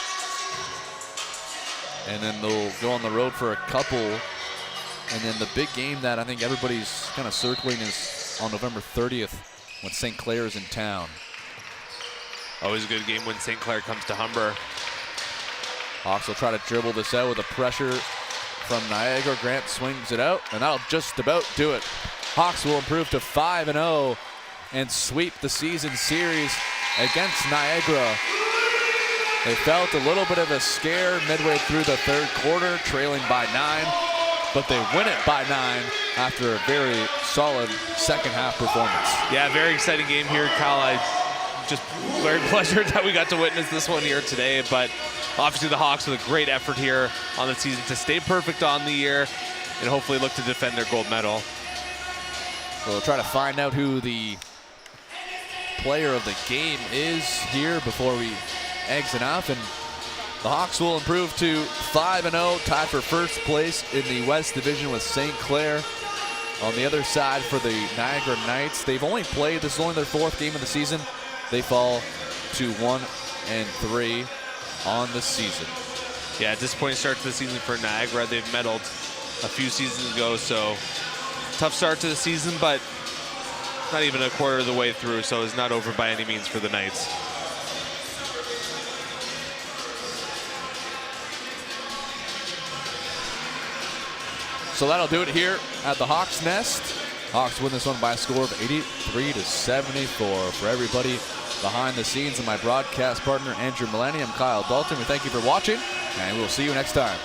And then they'll go on the road for a couple. And then the big game that I think everybody's kind of circling is on November 30th when St. Clair is in town. Always a good game when St. Clair comes to Humber. Hawks will try to dribble this out with a pressure from Niagara. Grant swings it out, and that'll just about do it. Hawks will improve to 5-0 and sweep the season series against Niagara. They felt a little bit of a scare midway through the third quarter, trailing by 9, but they win it by 9 after a very solid second half performance. Yeah, very exciting game here, Kyle. just very pleasured that we got to witness this one here today. But obviously the Hawks with a great effort here on the season to stay perfect on the year and hopefully look to defend their gold medal. We'll try to find out who the player of the game is here before we exit off. And the Hawks will improve to 5-0, tied for first place in the West Division with St. Clair. On the other side for the Niagara Knights, they've only played, this is only their 4th game of the season. They fall to 1-3 on the season. Yeah, disappointing start to the season for Niagara. They've medaled a few seasons ago, so tough start to the season, but not even a quarter of the way through, so it's not over by any means for the Knights. So that'll do it here at the Hawks Nest. Hawks win this one by a score of 83-74. For everybody behind the scenes and my broadcast partner, Andrew Milani, I'm Kyle Dalton. We thank you for watching, and we'll see you next time.